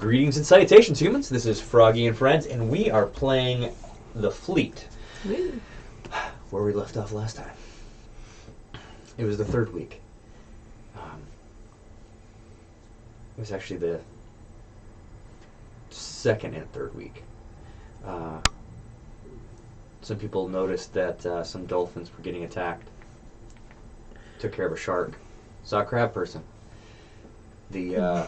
Greetings and salutations, humans. This is Froggy and Friends, and we are playing The Fleet. Woo. Where we left off last time. It was the third week. It was actually the second and third week. Some people noticed that some dolphins were getting attacked. Took care of a shark. Saw a crab person. The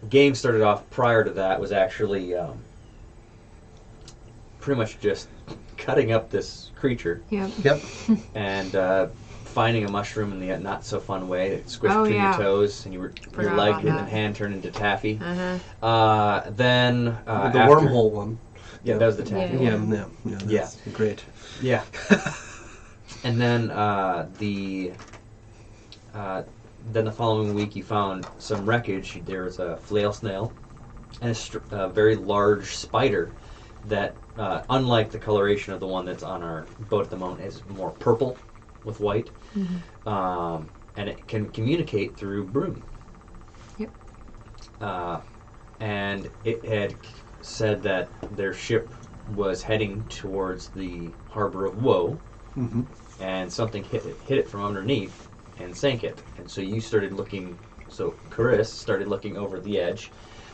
game started off prior to that was actually pretty much just cutting up this creature Yep. and finding a mushroom in the not so fun way that squished between your toes and your Forgot leg about and that. hand turned into taffy. The After, wormhole one. Yeah, that was the taffy Yeah. one. That's great. Yeah. And then then the following week you found some wreckage. There was a flail snail and a very large spider that, unlike the coloration of the one that's on our boat at the moment, is more purple with white. Mm-hmm. And it can communicate through Brune. Yep. And it had said that their ship was heading towards the harbor of Woe, and something hit it from underneath and sank it. And so you started looking. So Chris started looking over the edge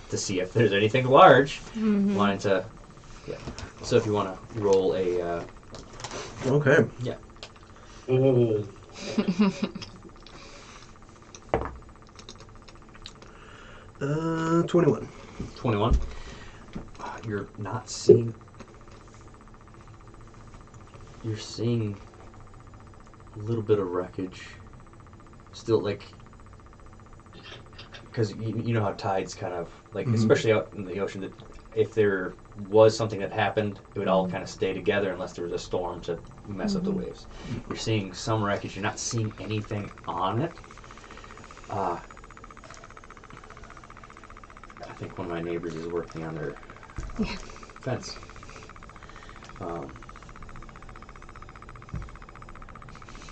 to see if there's anything large. Wanted to. Yeah. So if you want to roll a. Okay. Yeah. Oh. 21. 21. You're not seeing. You're seeing a little bit of wreckage. Still, like, because you know how tides kind of like, especially out in the ocean, that if there was something that happened, it would all kind of stay together unless there was a storm to mess up the waves. You're seeing some wreckage. You're not seeing anything on it. I think one of my neighbors is working on their fence.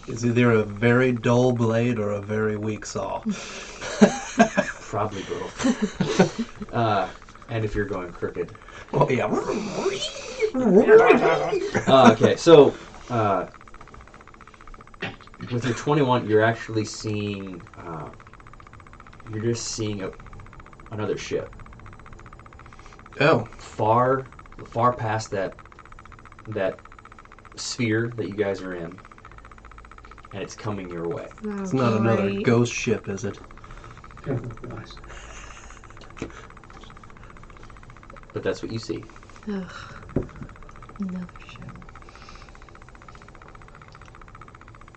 It's either a very dull blade or a very weak saw. Probably both. And if you're going crooked. Oh, yeah. Okay, so with your 21, you're actually seeing. You're just seeing another ship. Oh. Far past that sphere that you guys are in, and it's coming your way. It's not another ghost ship, is it? Oh, gosh. But that's what you see. Ugh. Another show.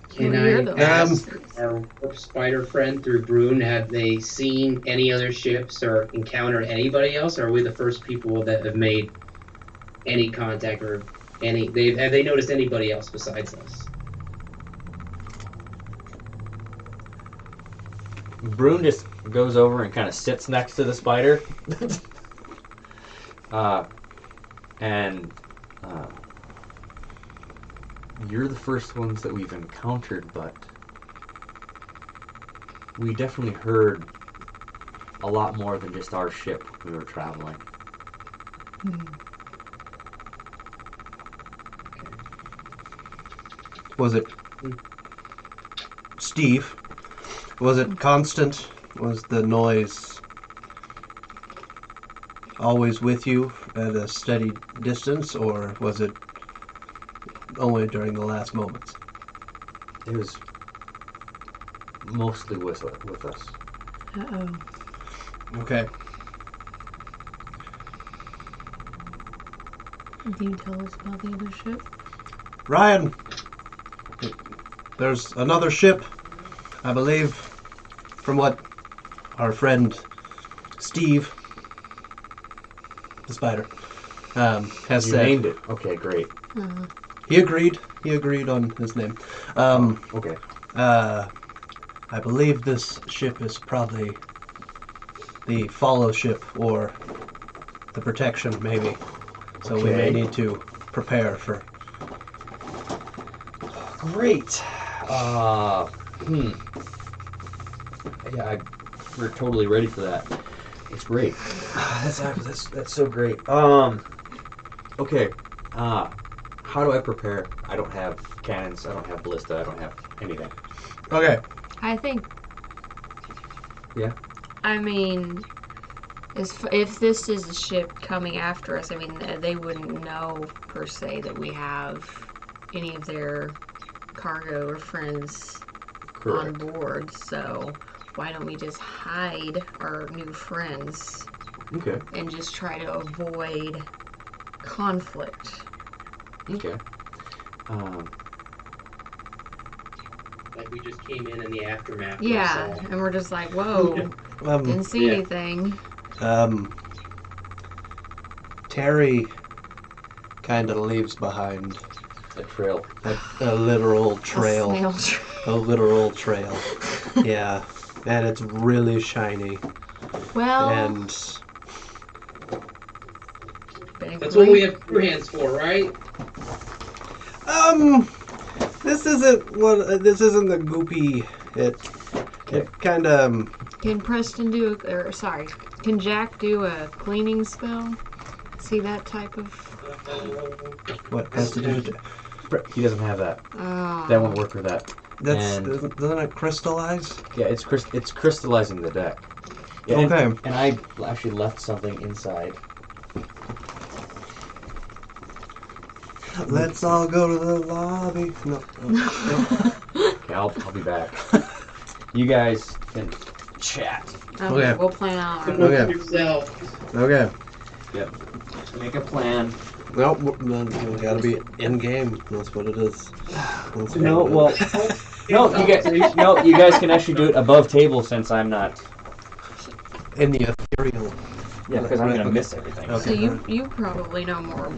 Can Well, you're I the ask last. our spider friend through Brune, have they seen any other ships or encountered anybody else? Or are we the first people that have made any contact or have they noticed anybody else besides us? Brune just goes over and kind of sits next to the spider. And you're the first ones that we've encountered, but we definitely heard a lot more than just our ship when we were traveling. Was it Steve? Was it constant? Was the noise always with you at a steady distance, or was it only during the last moments? It was mostly with us. Uh-oh. Okay. Can you tell us about the other ship? Ryan, there's another ship, I believe, from what our friend Steve, the spider, has You said. named it. Okay, great. Uh-huh. He agreed. He agreed on his name. Okay. I believe this ship is probably the follow ship or the protection, maybe. So we may Okay. need to prepare for. Great. Yeah, we're totally ready for that. It's great. That's so great. Okay. How do I prepare? I don't have cannons. I don't have ballista. I don't have anything. Okay. I think. Yeah. I mean, if this is a ship coming after us, I mean, they wouldn't know per se that we have any of their cargo or friends on board. So why don't we just hide our new friends Okay. and just try to avoid conflict? Okay. Like we just came in the aftermath. Yeah, So. and we're just like, whoa, didn't see Yeah. anything. Terry kind of leaves behind A trail. a literal A trail. snail trail. A literal trail. Yeah. And it's really shiny. Well, And That's what we have your hands for, right? this isn't the goopy. It kind of. can Preston do, can Jack do a cleaning spell? See that type of. What has to do with it? He doesn't have that. Oh. That won't work for that. Doesn't it crystallize? Yeah, it's crystallizing the deck. Yeah, Okay. And I actually left something inside. Let's all go to the lobby. No. Okay, I'll be back. You guys can chat. Okay. We'll plan out. our- Okay. Yourself. Okay. Yep. Make a plan. Nope. We gotta be in game. That's what it is. That's No, what it well, is. you guys can actually do it above table since I'm not. In the ethereal. Yeah, because I'm gonna miss everything. Okay. So you probably know more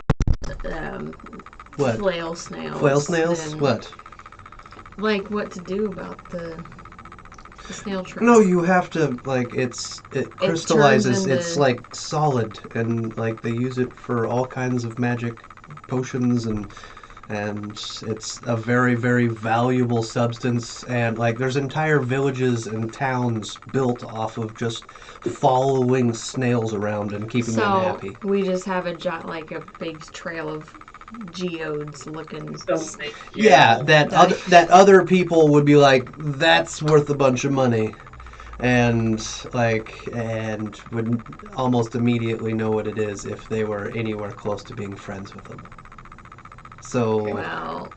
What? flail snails. Flail snails? than- What? Like what to do about the snail trail. No, you have to it crystallizes. turns into- It's like solid, and like they use it for all kinds of magic potions, and it's a very, very valuable substance. And like there's entire villages and towns built off of just following snails around and keeping them happy. we just have a big trail of geodes looking. Yeah, that other people would be like, that's worth a bunch of money, and would almost immediately know what it is if they were anywhere close to being friends with them. So Well,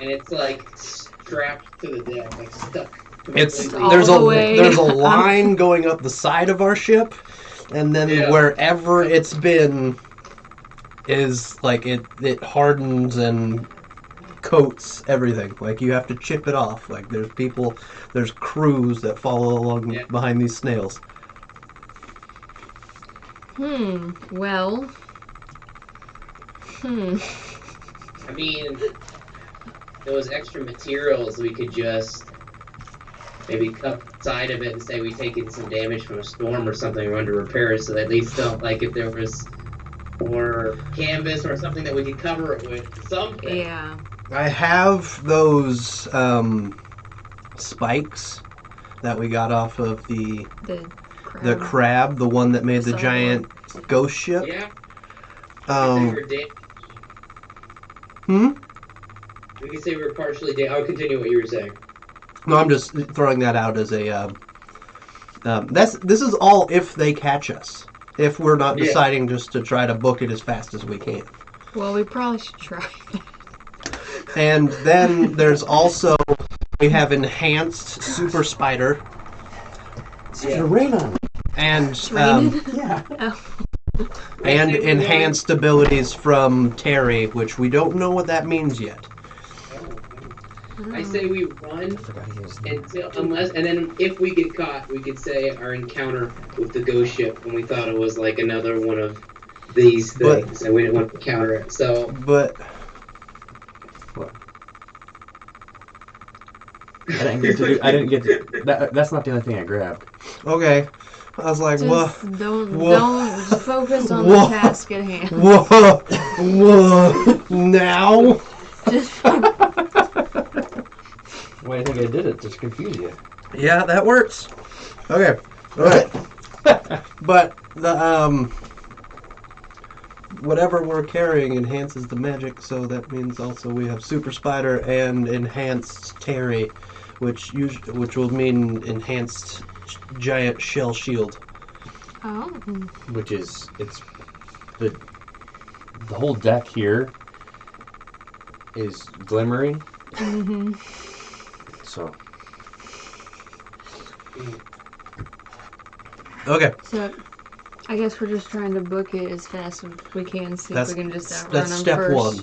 And it's like strapped to the deck, like stuck. it's All there's the way. a line going up the side of our ship, and then Yeah. wherever it's been is like it hardens and coats everything. Like you have to chip it off. Like there's crews that follow along Yeah. behind these snails. well. I mean, those extra materials we could just maybe cut the side of it and say we've taken some damage from a storm or something, or under repairs, so that at least don't, like if there was more canvas or something that we could cover it with something. Yeah. I have those spikes that we got off of the The crab. crab, the one that made the Saw giant ghost ship. Yeah. Um, We could say we're partially damaged. I'll continue what you were saying. No, I'm just throwing that out as a. This is all if they catch us. If we're not Yeah. deciding just to try to book it as fast as we can. Well, we probably should try. And then there's also we have enhanced super spider Yeah. Rain on. It's and raining. Yeah. and enhanced abilities from Terry, which we don't know what that means yet. I say we run Forgot his name. until and then if we get caught, we could say our encounter with the ghost ship, and we thought it was like another one of these things, and we didn't want to counter it. So But I didn't get to. That's not the only thing I grabbed. okay, I was like, whoa, Just don't Whoa. just focus on Whoa. the task at hand. whoa, now. Just Why do you think I did it? Just to confuse you. Yeah, that works. Okay. But the whatever we're carrying enhances the magic, so that means also we have Super Spider and enhanced Terry, which will mean enhanced giant shell shield. Oh. Which is it's the whole deck here is glimmering. Mm-hmm. So Okay. So, I guess we're just trying to book it as fast as we can. See if we can just outrun That's them step first.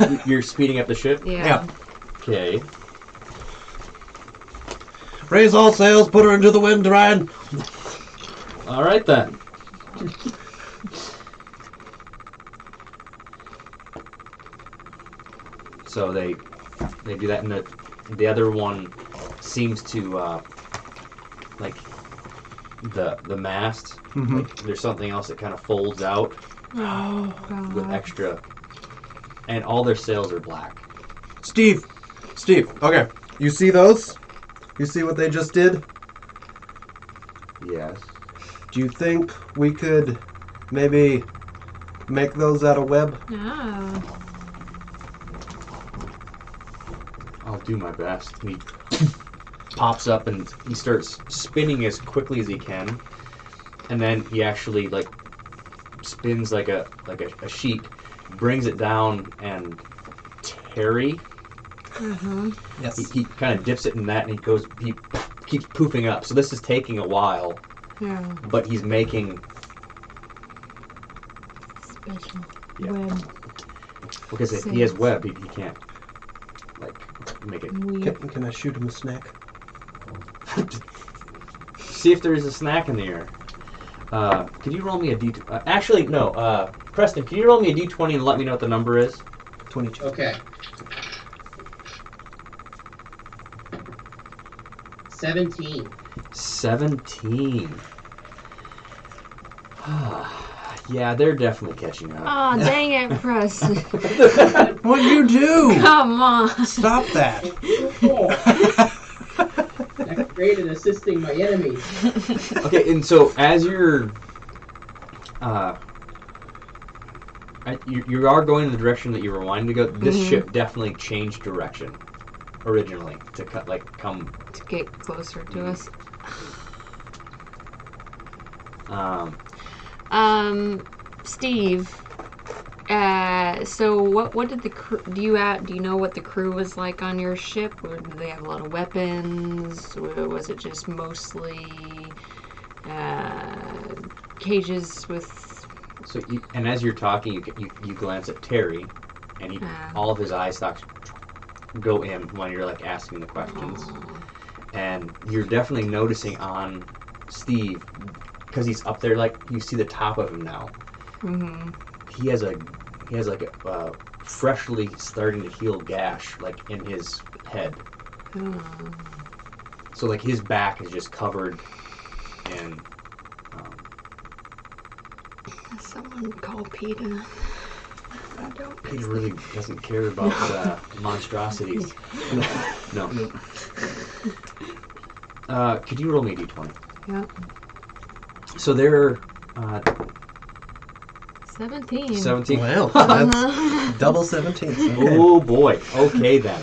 one. you're speeding up the ship. Yeah. Okay. Raise all sails, put her into the wind, Ryan. All right then. So they do that, and the other one seems to like the mast. Mhm. Like there's something else that kind of folds out Oh, God. with extra, and all their sails are black. Steve. Okay. You see those? You see what they just did? Yes. Do you think we could maybe make those out of web? Oh. I'll do my best. He pops up and he starts spinning as quickly as he can, and then he actually like spins like a sheet, brings it down, and Terry Mm-hmm. Yes. he kind of dips it in that, and he keeps poofing up. So this is taking a while, Yeah. but he's making Special Yeah. web. because if he has web, he can't like make it. Weave. Can I shoot him a snack? See if there is a snack in the air. Could you roll me a d20? Actually, no. Preston, can you roll me a d20 and let me know what the number is? 22. Okay. 17. 17. Yeah, they're definitely catching up. Oh, dang it, Preston. What'd you do? Come on. Stop that. That's great at assisting my enemies. Okay, and so as you are going in the direction that you were wanting to go, this Mhm. ship definitely changed direction originally to come. To get closer to us. Steve. So what did the crew do? You know what the crew was like on your ship? Or did they have a lot of weapons? Or was it just mostly cages with? So and as you're talking, you glance at Terry, and all of his eye stalks go in when you're like asking the questions, and you're definitely noticing on Steve because he's up there, like you see the top of him now. Mm-hmm. He has like a freshly starting to heal gash like in his head. So like his back is just covered in. Someone call PETA. I don't. He really doesn't care about monstrosities. No. Could you roll me a d20? Yeah. So they're 17. 17. Wow, that's double 17. Okay. Oh boy. Okay then.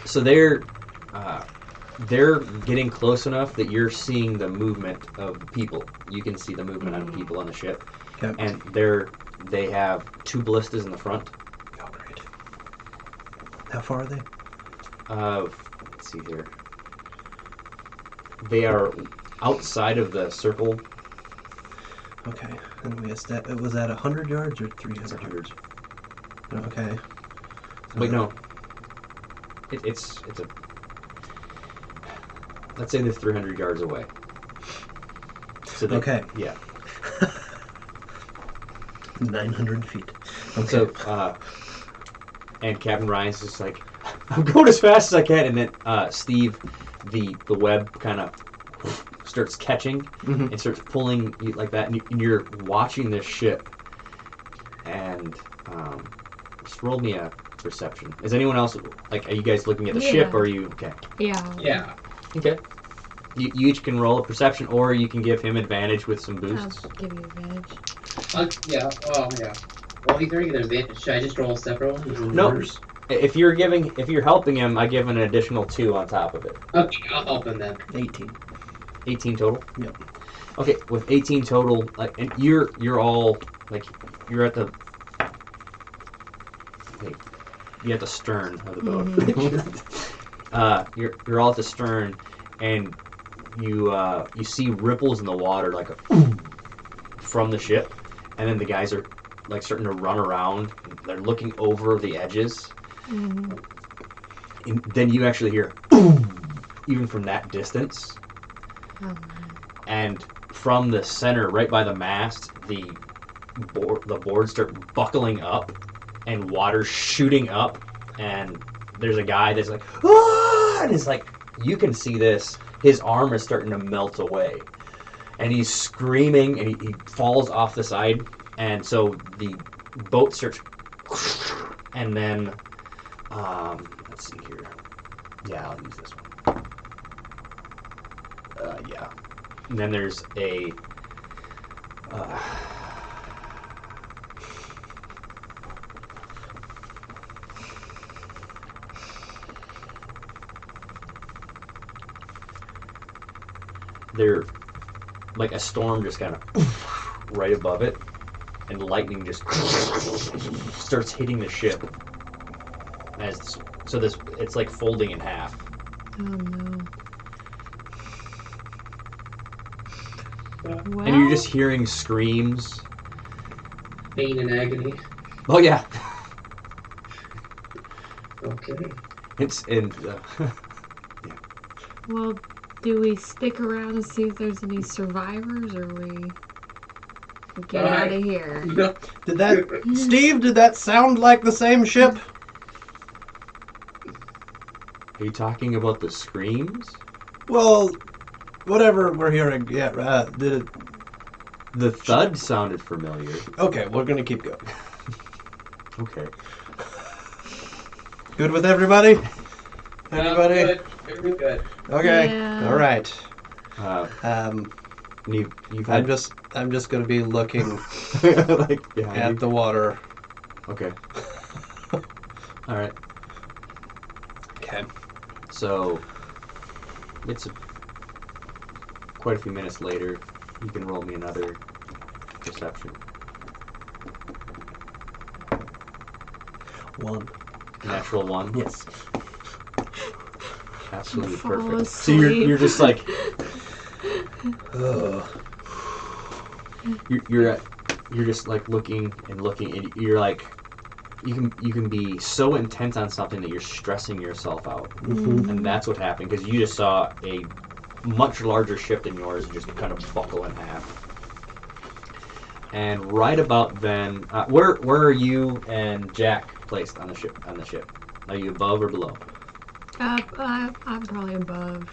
So they're getting close enough that you're seeing the movement of the people. You can see the movement of people on the ship, Okay. and they have 2 ballistas in the front. Oh, great. How far are they? Let's see here. They are outside of the circle. Okay. And we established, was that 100 yards or 300 yards? 100. Okay. Wait, no. It's a. Let's say they're 300 yards away. So Okay. Yeah. 900 feet. Okay. So, and Captain Ryan's just like, I'm going as fast as I can, and then Steve, the web kind of starts catching Mhm. and starts pulling you like that, and you're watching this ship. And just roll me a perception. Is anyone else like? Are you guys looking at the ship, or are you okay? Yeah. Yeah. Okay. You each can roll a perception, or you can give him advantage with some boosts. I'll give you advantage. Yeah. Yeah. Well, he's already got an advantage. Should I just roll a separate one? Is it No. numbers? If you're helping him, I give an additional 2 on top of it. Okay, I'll help him then. 18. 18 total. Yep. Okay, with 18 total, like, and you're all like, you're at the like, you're at the stern of the boat. You're all at the stern, and you see ripples in the water like from the ship, and then the guys are like starting to run around. They're looking over the edges, and then you actually hear even from that distance. Oh, man. And from the center, right by the mast, the boards start buckling up, and water shooting up, and there's a guy that's like, ah! And it's like, you can see this. His arm is starting to melt away, and he's screaming, and he falls off the side, and so the boat starts, and then, let's see here. Yeah, I'll use this one. Yeah. And then there's a there, like a storm just kind of right above it, and lightning just starts hitting the ship. It's like folding in half. Oh no. Well, And you're just hearing screams. Pain and agony. Oh yeah, Okay. it's and well, do we stick around and see if there's any survivors, or we get Bye. out of here? No. Steve, did that sound like the same ship? are you talking about the screams? Well, whatever we're hearing. Yeah, did it... The thud sounded familiar. Okay, we're gonna keep going. Okay. Good with everybody? Everybody? Good. Very good. Okay. Yeah. All right. And you've I'm had just gonna be looking like behind at you. the water. Okay. All right. Okay. So it's quite a few minutes later. You can roll me another perception. 1. Natural 1. Yes. Absolutely Fall perfect. So you're asleep. just like Ugh. you're just like looking, and you're like you can be so intense on something that you're stressing yourself out, and that's what happened because you just saw a much larger ship than yours just kind of buckle in half. And right about then, where are you and Jack placed on the ship? Are you above or below? I'm probably above.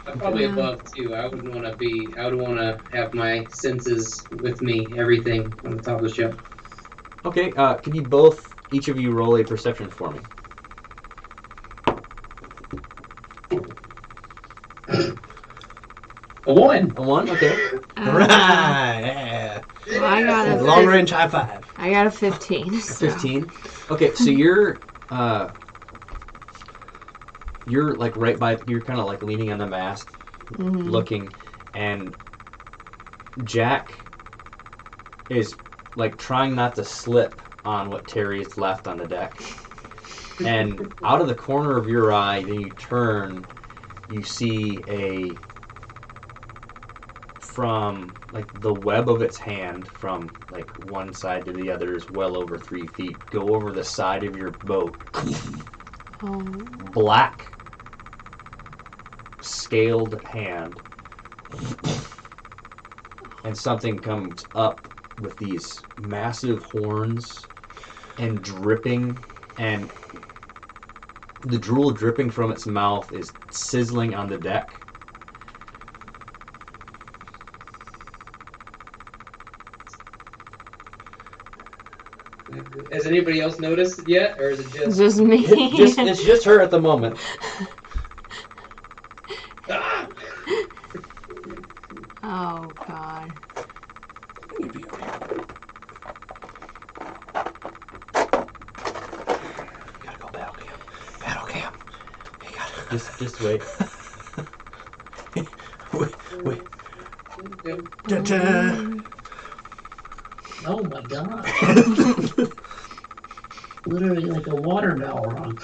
I'm probably Yeah. above too. I would want to have my senses with me, everything on the top of the ship. Okay. Can you each of you roll a perception for me? A 1. A 1. Okay. All right. Yeah. Well, I got a Long range high five. I got a 15. So. 15. Okay, so you're like right by, you're kind of like leaning on the mast, looking, and Jack is like trying not to slip on what Terry's left on the deck. And out of the corner of your eye, then you turn, you see from like the web of its hand from like one side to the other is well over 3 feet, go over the side of your boat. Oh. Black scaled hand, and something comes up with these massive horns and dripping, and the drool dripping from its mouth is sizzling on the deck. Has anybody else noticed yet, or is it just? Just me. It's just her at the moment. Ah! God. You be okay. Gotta go battle cam. Battle cam. You gotta. Just wait. Wait. Da-da. Oh my god. Literally like a water Balrog.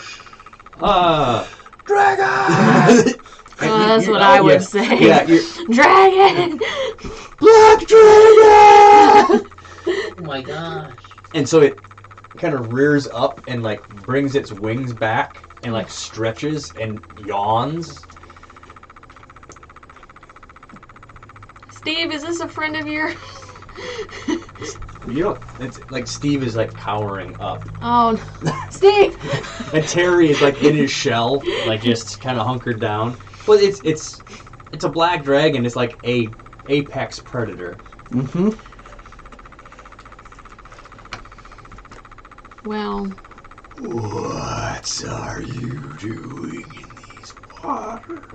Dragon! Well, that's what I would say. Yeah, Dragon! Black dragon! Oh my gosh. and so it kind of rears up and like brings its wings back and like stretches and yawns. Steve, is this a friend of yours? You know, it's like Steve is like cowering up, Oh, no. Steve! and Terry is like in his shell, like just kind of hunkered down. Well, it's a black dragon. It's like a apex predator. Mm-hmm. Well, What are you doing in these waters?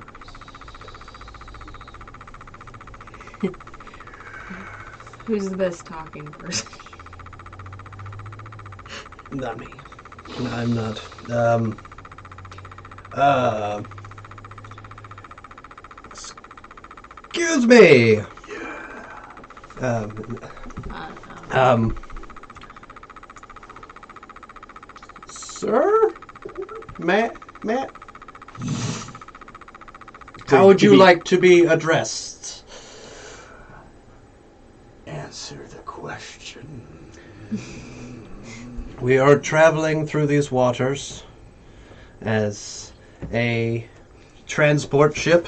who's the best talking person? Not me. No, I'm not. Excuse me. Sir? Matt? How would you like to be addressed? Answer the question. We are traveling through these waters as a transport ship,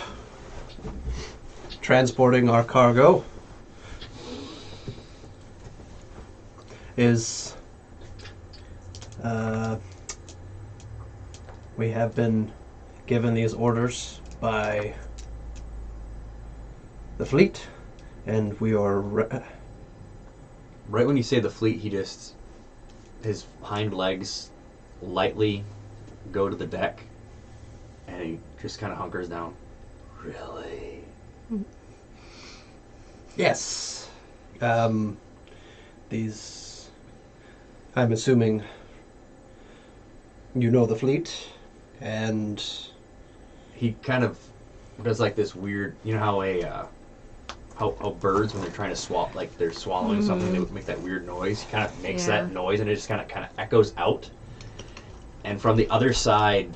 transporting our cargo. We have been given these orders by the fleet, and we are Right when you say the fleet, his hind legs lightly go to the deck, and he just kind of hunkers down. Really? Yes. These. I'm assuming you know the fleet, and He kind of does like this weird. You know how how birds when they're trying to swallow, like they're swallowing something, they would make that weird noise. He kind of makes Yeah. that noise, and it just kind of echoes out. And from the other side,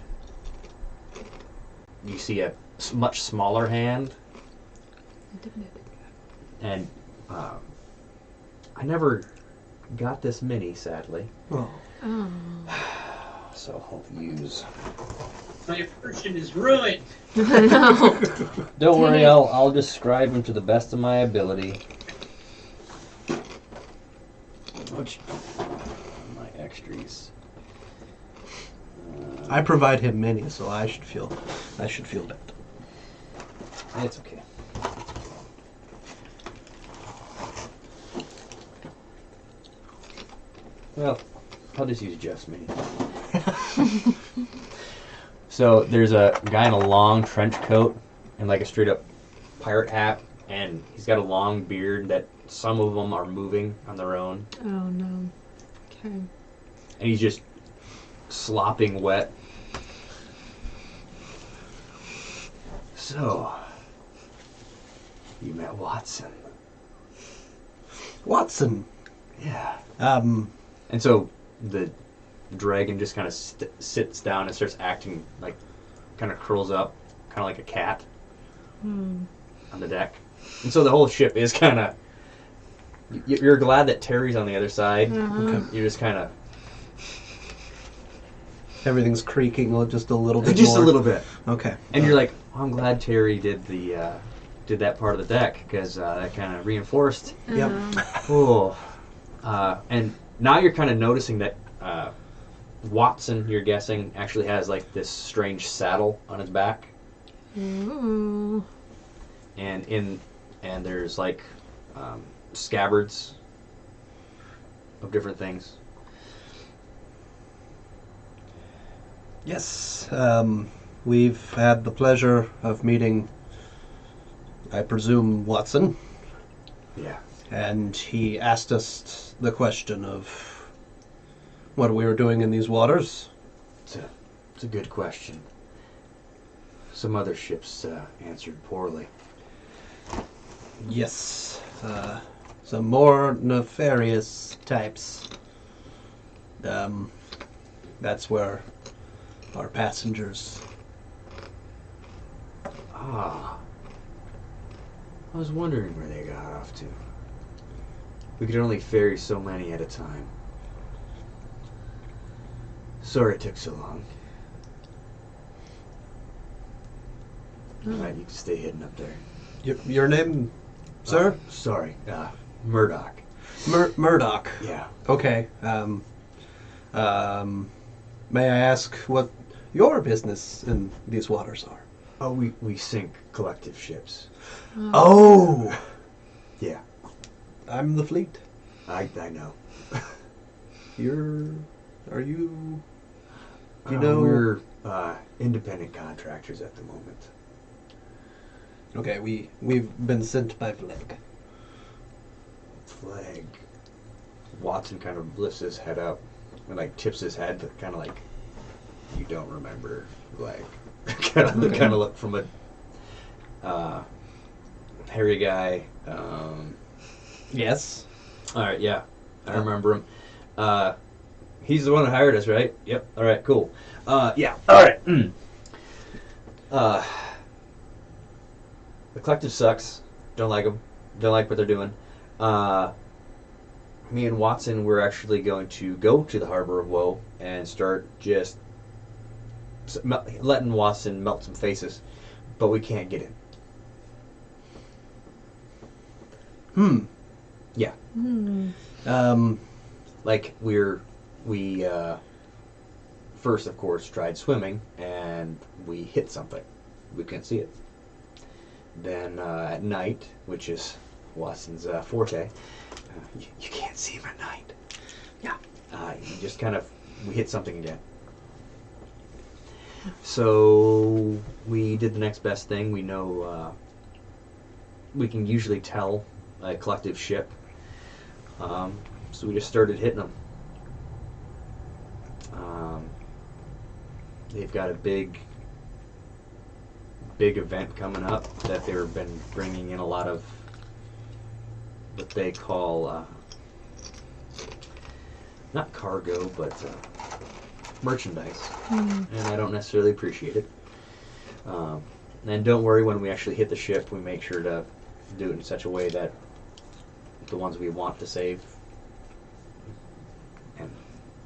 you see a much smaller hand. And I never got this many, sadly. oh, Oh. So I'll use. My immersion is ruined. No. Don't worry, I'll describe them to the best of my ability. Which my extras. I provide him many, so I should feel bad. It's okay. Well, I'll just use Jeff's mini. So there's a guy in a long trench coat and like a straight up pirate hat, and he's got a long beard that some of them are moving on their own, Oh, no. Okay. and he's just slopping wet. So, you met Watson. Watson. Yeah. And so the dragon just kind of sits down and starts acting like, kind of curls up, kind of like a cat on the deck. And so the whole ship is kind of. You're glad that Terry's on the other side. Okay. You're just kind of. Everything's creaking just a little bit Just more. a little bit. Okay. And you're like, oh, I'm glad Terry did that part of the deck because that kind of reinforced. Yep. Oh. And now you're kind of noticing that Watson, you're guessing, actually has like this strange saddle on his back, Ooh. and there's like scabbards of different things. Yes. We've had the pleasure of meeting, I presume, Watson. Yeah. And he asked us the question of what we were doing in these waters. It's a good question. Some other ships answered poorly. Yes, some more nefarious types. That's where our passengers. Ah. I was wondering where they got off to. We could only ferry so many at a time. Sorry it took so long. Alright, you can stay hidden up there. Your name, sir? Oh, sorry, Murdoch. Murdoch. Yeah. Okay. May I ask what your business in these waters are? Oh, we sink collective ships. Oh! Yeah, I'm the fleet. I know. Are you... You know... We're independent contractors at the moment. Okay, we've been sent by Flag. Flag. Watson kind of lifts his head up and like tips his head, but kind of like, you don't remember Flag. kind of look from a hairy guy. Yes. All right, yeah, I remember him. He's the one who hired us, right? Yep. All right, cool. Yeah. All right. The collective sucks. Don't like them. Don't like what they're doing. Me and Watson, we're actually going to go to the Harbor of Woe and start just letting Watson melt some faces, but we can't get in. Yeah. Like we first, of course, tried swimming and we hit something. We couldn't see it. Then at night, which is Watson's forte, you can't see him at night. Yeah. You just kind of, we hit something again. So we did the next best thing. We know we can usually tell a collective ship. So we just started hitting them. They've got a big event coming up that they've been bringing in a lot of what they call not cargo, but merchandise. And I don't necessarily appreciate it. And don't worry, when we actually hit the ship, we make sure to do it in such a way that the ones we want to save, and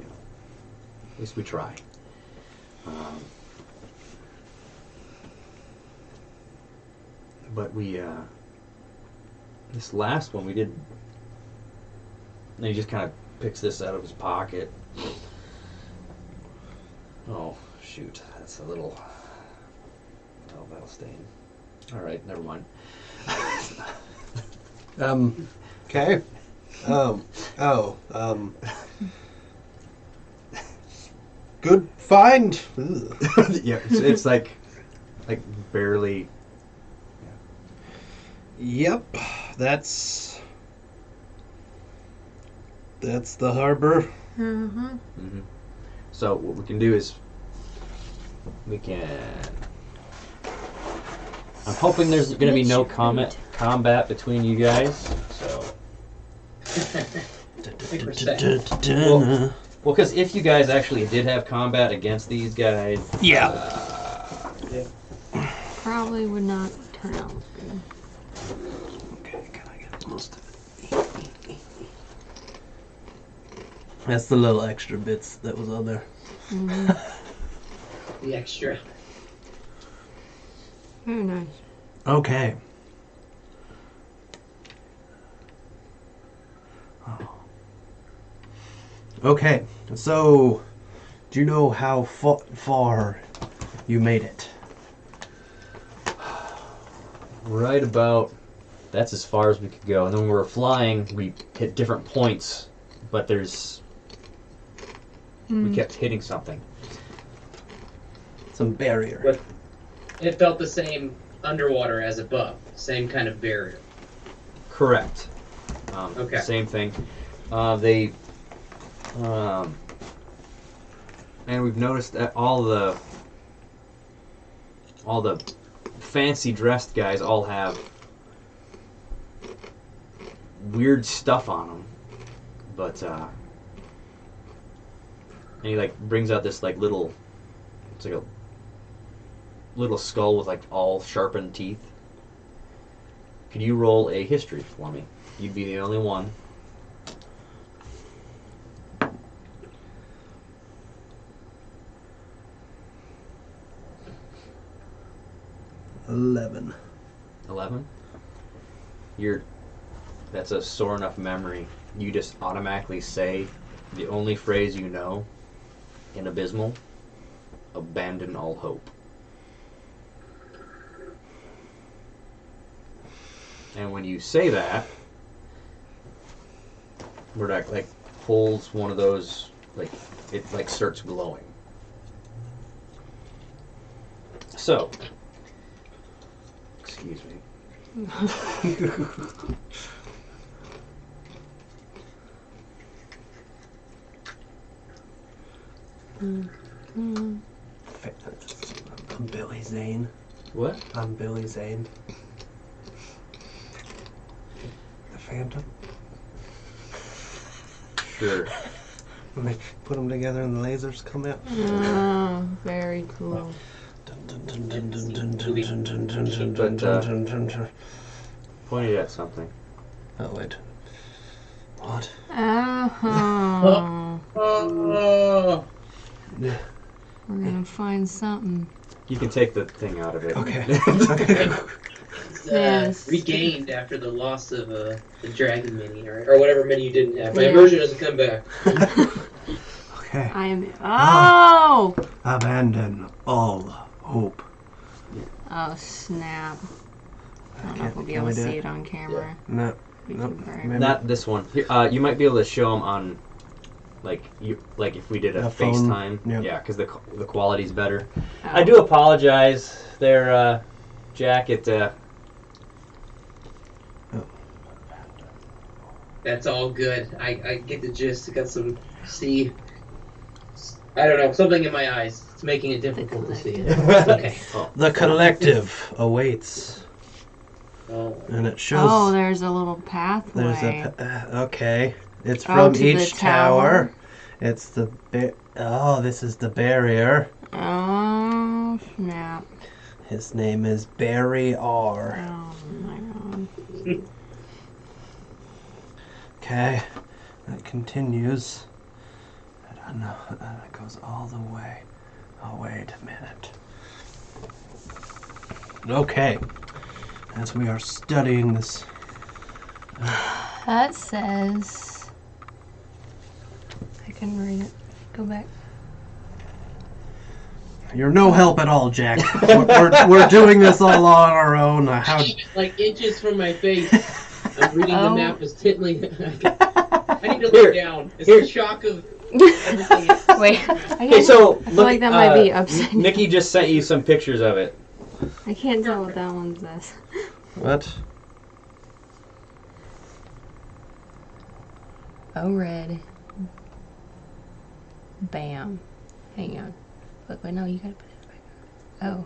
at least we try. But we this last one we did, and he just kind of picks this out of his pocket. Oh shoot, that's a little, oh, that'll stain. All right, never mind. Okay. Good find. Yeah, it's like barely. Yep, that's the harbor. Mm-hmm. So what we can do is we can. I'm hoping there's going to be no combat between you guys. So. Well, because if you guys actually did have combat against these guys, Probably would not turn out good. Okay, can I get most of it? That's the little extra bits that was on there. The extra. Very nice. Okay. Oh. Okay, so do you know how far you made it? right about, that's as far as we could go. And then when we were flying, we hit different points, but we kept hitting something. Some barrier. But it felt the same underwater as above. Same kind of barrier. Correct. Okay. Same thing. And we've noticed that all the fancy dressed guys all have weird stuff on them, but and he like brings out this like little, it's like a little skull with like all sharpened teeth. Could you roll a history for me? You'd be the only one. $11. 11. That's a sore enough memory. You just automatically say the only phrase you know in Abysmal: abandon all hope. And when you say that, Murdoch like pulls one of those, like it like starts glowing. So, excuse me. I'm Billy Zane. What? I'm Billy Zane. The Phantom. Sure. When they put them together and the lasers come out. Oh, very cool. Pointed at something. Oh wait. What? Oh. Oh. Yeah. We're gonna find something. You can take the thing out of it. Okay. Okay. It's, Yes. regained after the loss of the dragon mini or whatever mini you didn't have. My Yeah. immersion doesn't come back. Okay. I am. Oh! Abandon all hope. Oh, snap. I don't know if we'll be Can able we to do see it? it on camera. No. We Nope. can try. Maybe. Not this one. Here, you might be able to show them on, like if we did a A phone, FaceTime. yeah. Yeah, because the quality's better. Oh. I do apologize there, Jack. That's all good. I get the gist. I got some I don't know, something in my eyes. It's making it difficult to see. It's okay. The collective awaits, Oh. and it shows. Oh, there's a little pathway. There's okay. It's Oh, from to the each tower. It's the this is the barrier. Oh, snap. His name is Barry R. Oh, my God. Okay, that continues. I don't know. That goes all the way. Oh, wait a minute. Okay, as we are studying this. That says. I can read it. Go back. You're no help at all, Jack. we're doing this all on our own. How? Like inches from my face. I'm reading Oh. the map as Titley. I need to look down. It's the shock of everything. Wait. Okay, so I feel like that might be upside down. Nikki just sent you some pictures of it. I can't tell what that one says. What? Oh, red. Bam. Hang on. Look, wait, no, you gotta put it back. Oh.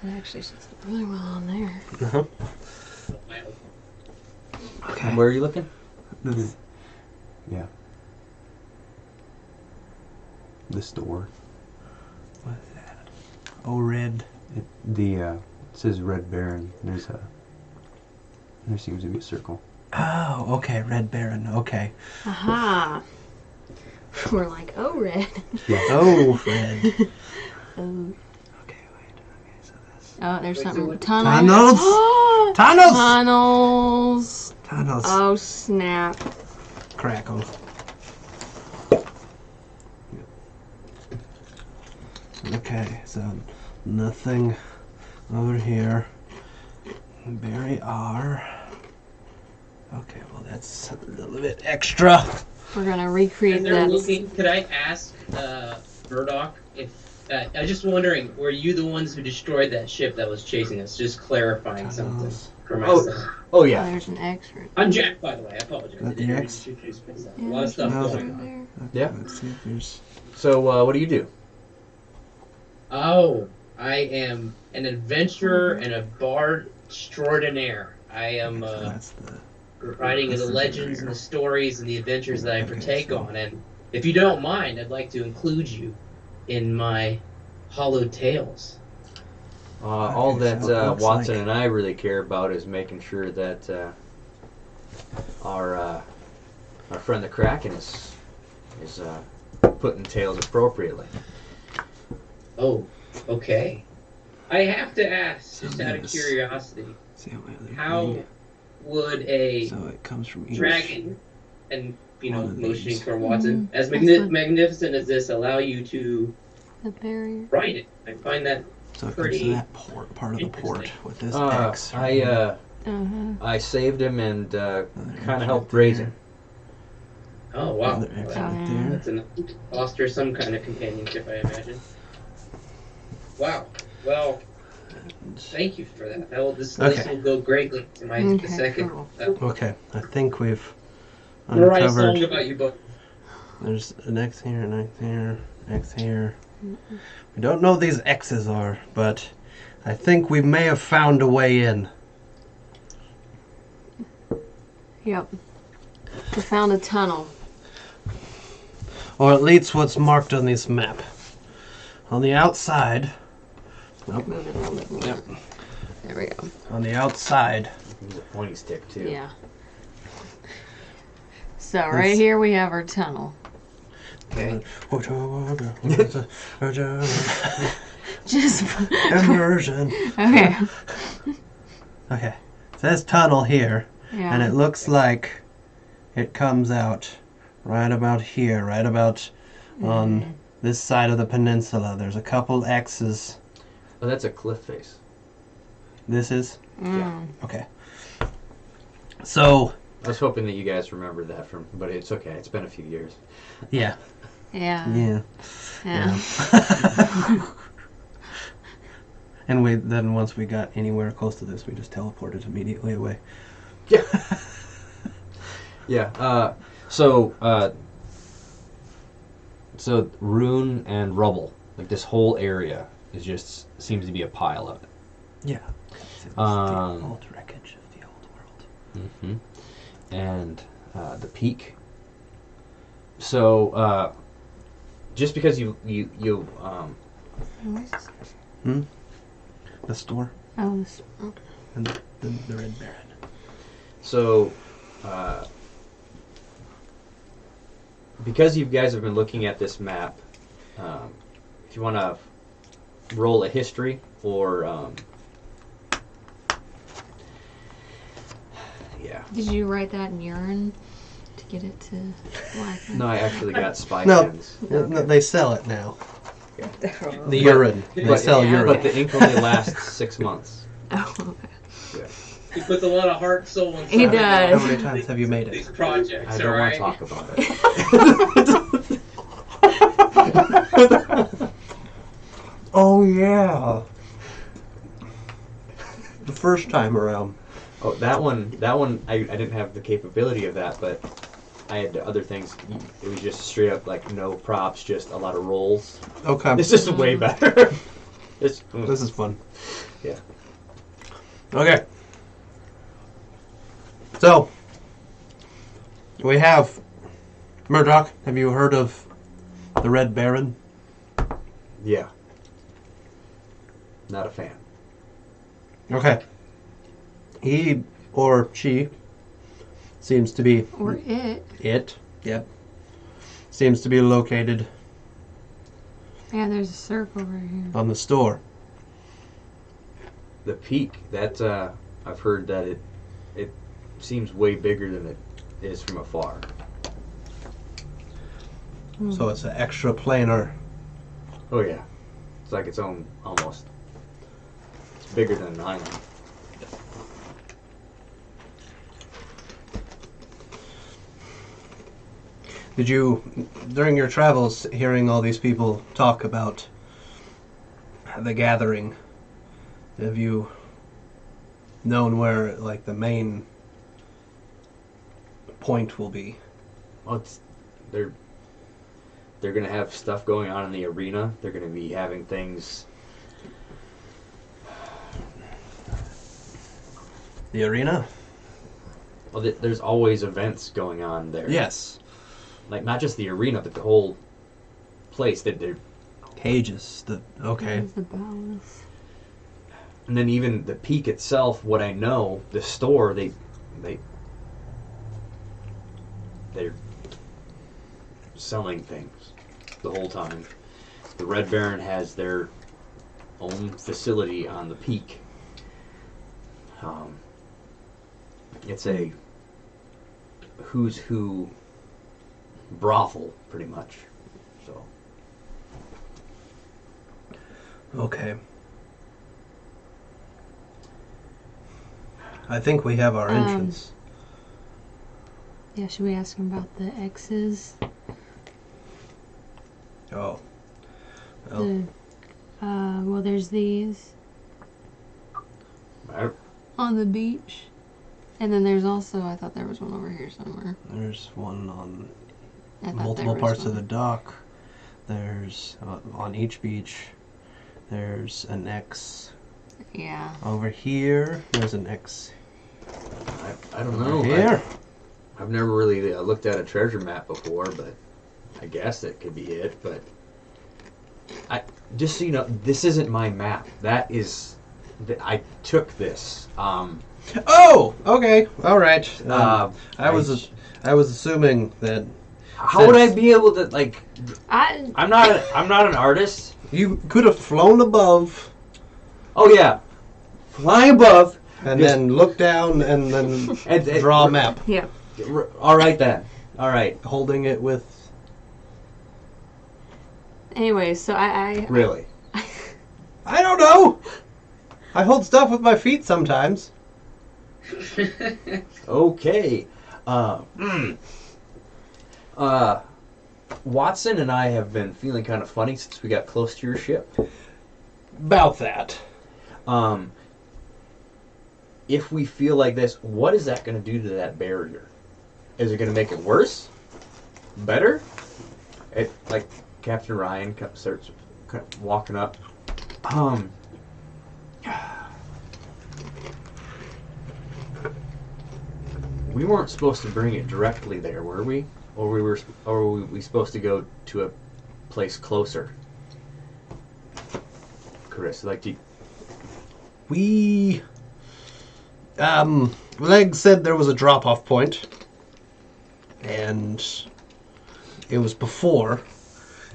That actually sits really well on there. Uh-huh. Okay. Where are you looking? Yeah. This door. What is that? Oh, red. It says Red Baron. There seems to be a circle. Oh, okay, Red Baron. Okay. Aha. We're like, oh, red. Oh, red. Oh, Okay, wait. Okay, so this. oh there's Wait, so something. what- Tunnels! Tunnels! Tunnels. Tunnels. Oh, snap. Crackle. Okay, so nothing over here. Barry R. Okay, well that's a little bit extra. We're gonna recreate And they're that. looking. Could I ask Murdoch if I was just wondering, were you the ones who destroyed that ship that was chasing us? Just clarifying something. Tunnels. for my Oh. son. Oh Oh, yeah. there's an X right I'm Jack, by the way. I apologize. That I didn't the mean X? to introduce myself. Yeah, A lot of stuff no, going on. there. Yeah. Let's see if there's. So what do you do? Oh, I am an adventurer and a bard extraordinaire. I am So that's the. writing This the is legends and rare. the stories and the adventures that I Okay, partake so- on. And if you don't mind, I'd like to include you in my hollowed tales. All Okay, that so it looks Watson like- and I really care about is making sure that our friend the Kraken is putting tails appropriately. Oh, okay. I have to ask, just out of Yes. curiosity, See how how would a So it comes from each. dragon, and One of motioning these. for Watson, as That's what- magnificent as this, allow you to The barrier. write it? I find that So it comes pretty to that port, part of the port interesting. with this Uh, X. I saved him and Another kind X of helped right raise there. him. Oh wow, Another X Oh, right yeah. there. that's enough to foster some kind of companionship, I imagine. Wow. Well, thank you for that. This Okay. will go greatly to my Okay, second. cool. Okay, I think we've I'm gonna write a song uncovered. about you both. There's an X here, an X here, X here. We don't know what these X's are, but I think we may have found a way in. Yep. We found a tunnel. Or at least what's marked on this map. On the outside, Move it a little bit more. Yep. There we go. on the outside, He's a pointy stick too. Yeah. So right here we have our tunnel. Okay. Just Immersion. okay. Okay, it says tunnel here, Yeah. and it looks like it comes out right about here, right about on this side of the peninsula. There's a couple X's. Oh, that's a cliff face. This is Mm. okay. So I was hoping that you guys remembered that but it's okay. It's been a few years. yeah, Yeah. yeah. Yeah. And then once we got anywhere close to this, we just teleported immediately away. Yeah. Yeah. So ruin and rubble, like this whole area, seems to be a pile of it. Yeah. It's the old wreckage of the old world. Mm-hmm. And the peak. So just because you Where's this? The store Oh, this. Okay. and the Red Baron. so because you guys have been looking at this map, if you want to roll a history or yeah. Did you write that in urine to get it to blacken? No, I actually got spy No. pens. No, they sell it now. The The urine. They But- sell yeah, urine. But the ink only lasts 6 months. Oh, okay. He puts a lot of heart, soul, and He soul does. How many times have you made these it? projects. I don't all want to right? talk about it. Oh yeah. The first time around. Oh, that one, I didn't have the capability of that, but I had other things. It was just straight up like no props, just a lot of rolls. Okay. It's just way better. It's This is fun. Yeah. Okay. So, we have Murdoch. Have you heard of the Red Baron? Yeah. Not a fan. Okay. He or she seems to be Or it. it. Yep. Seems to be located Yeah, there's a circle right here. on the store. The peak, that I've heard that it seems way bigger than it is from afar. So it's an extra planar. Oh yeah. It's like its own almost. It's bigger than an island. Did you, during your travels, hearing all these people talk about the gathering, have you known where like the main point will be. Well, they're going to have stuff going on in the arena. They're going to be having things. The arena? Well, there's always events going on there. Yes. Like not just the arena, but the whole place. They're Cages. Okay. There's the bows. And then even the peak itself, what I know, the store, they're selling things the whole time. The Red Baron has their own facility on the peak. It's a who's who brothel, pretty much. So. Okay. I think we have our entrance. Yeah, should we ask him about the X's? Oh. Well, Well, there's these I, on the beach. And then there's also, I thought there was one over here somewhere. there's one on I thought multiple there was parts of the one. dock. There's on each beach. There's an X Yeah. over here. There's an X I don't know. here. I've never really looked at a treasure map before, but I guess it could be it. But just so you know, this isn't my map. That is, I took this. Oh, okay, all right. Uh, I was assuming that How would I be able to like? I I'm not an artist. you could have flown above Oh yeah, flying above and Just- then look down and then and draw a map, yeah. All right then. All right. holding it with. Anyway, so I Really? I don't know. I hold stuff with my feet sometimes. Okay. Watson and I have been feeling kind of funny since we got close to your ship. About that. If we feel like this, what is that going to do to that barrier? Is it going to make it worse? Better? It like Captain Ryan starts walking up. We weren't supposed to bring it directly there, were we? Or were we supposed to go to a place closer? Chris, like, We. Leg said there was a drop-off point, and it was before,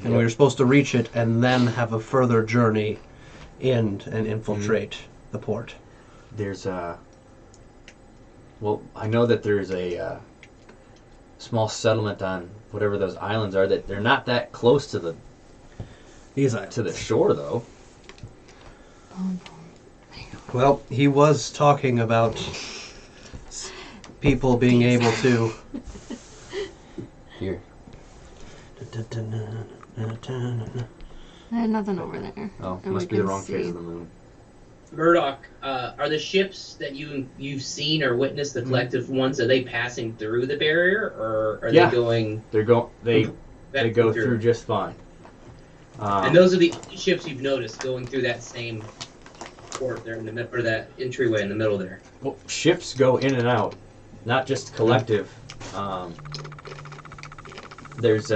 and we were supposed to reach it and then have a further journey in and infiltrate the port. there's a. Well, I know that there's a small settlement on whatever those islands are. That they're not that close to the These shore, though. Well, he was talking about people being able to. Here. nothing over there. Oh, And must we be the can wrong phase see. of the moon. Murdoch, are the ships that you've seen or witnessed, the collective ones, are they passing through the barrier, or are Yeah. they going? They go through just fine. And those are the only ships you've noticed going through that same port there in the middle, or that entryway in the middle there. Well, ships go in and out, not just collective. There's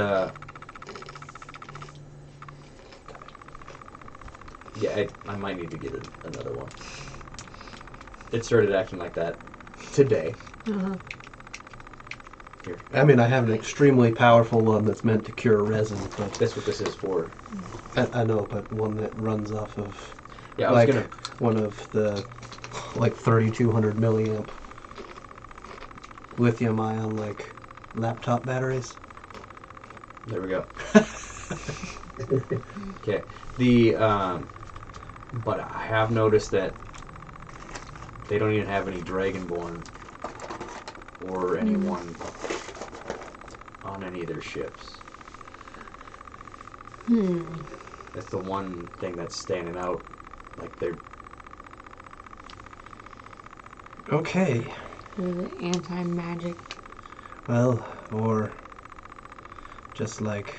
yeah, I might need to get another one. It started acting like that today. Uh-huh. Here, I mean, I have an extremely powerful one that's meant to cure resin, but that's what this is for. I know, but one that runs off of Yeah, I was like gonna. one of the like 3200 milliamp lithium ion like laptop batteries. There we go. Okay. But I have noticed that they don't even have any Dragonborn or anyone on any of their ships. That's the one thing that's standing out. Like Okay. The anti-magic. Well, or just like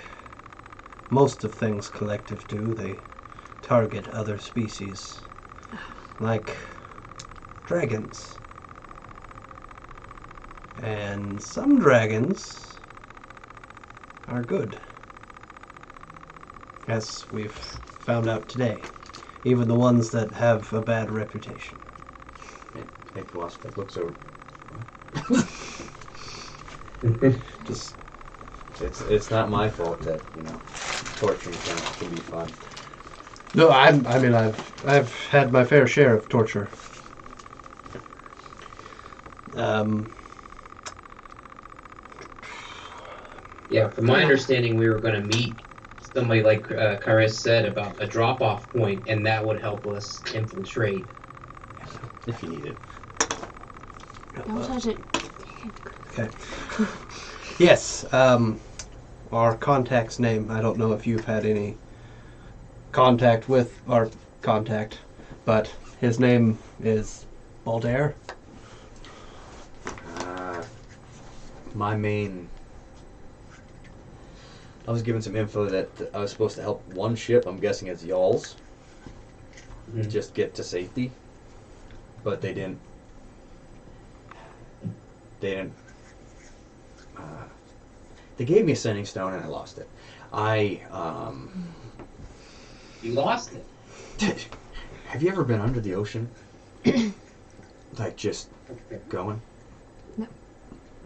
most of things collective do, they target other species. Like dragons. And some dragons are good. As we've found out today. Even the ones that have a bad reputation. Nick Waspik looks over. Just It's not my fault that torturing can be fun. no, I mean I've had my fair share of torture. Yeah, from my understanding, we were going to meet somebody like Karis said about a drop-off point, and that would help us infiltrate. If you need it. Don't touch it. Okay. Yes, our contact's name. I don't know if you've had any contact with our contact, but his name is Baldair. My main... I was given some info that I was supposed to help one ship, I'm guessing it's y'all's, just get to safety. But they didn't... They gave me a sending stone and I lost it. You lost it. Have you ever been under the ocean? Like just going? No.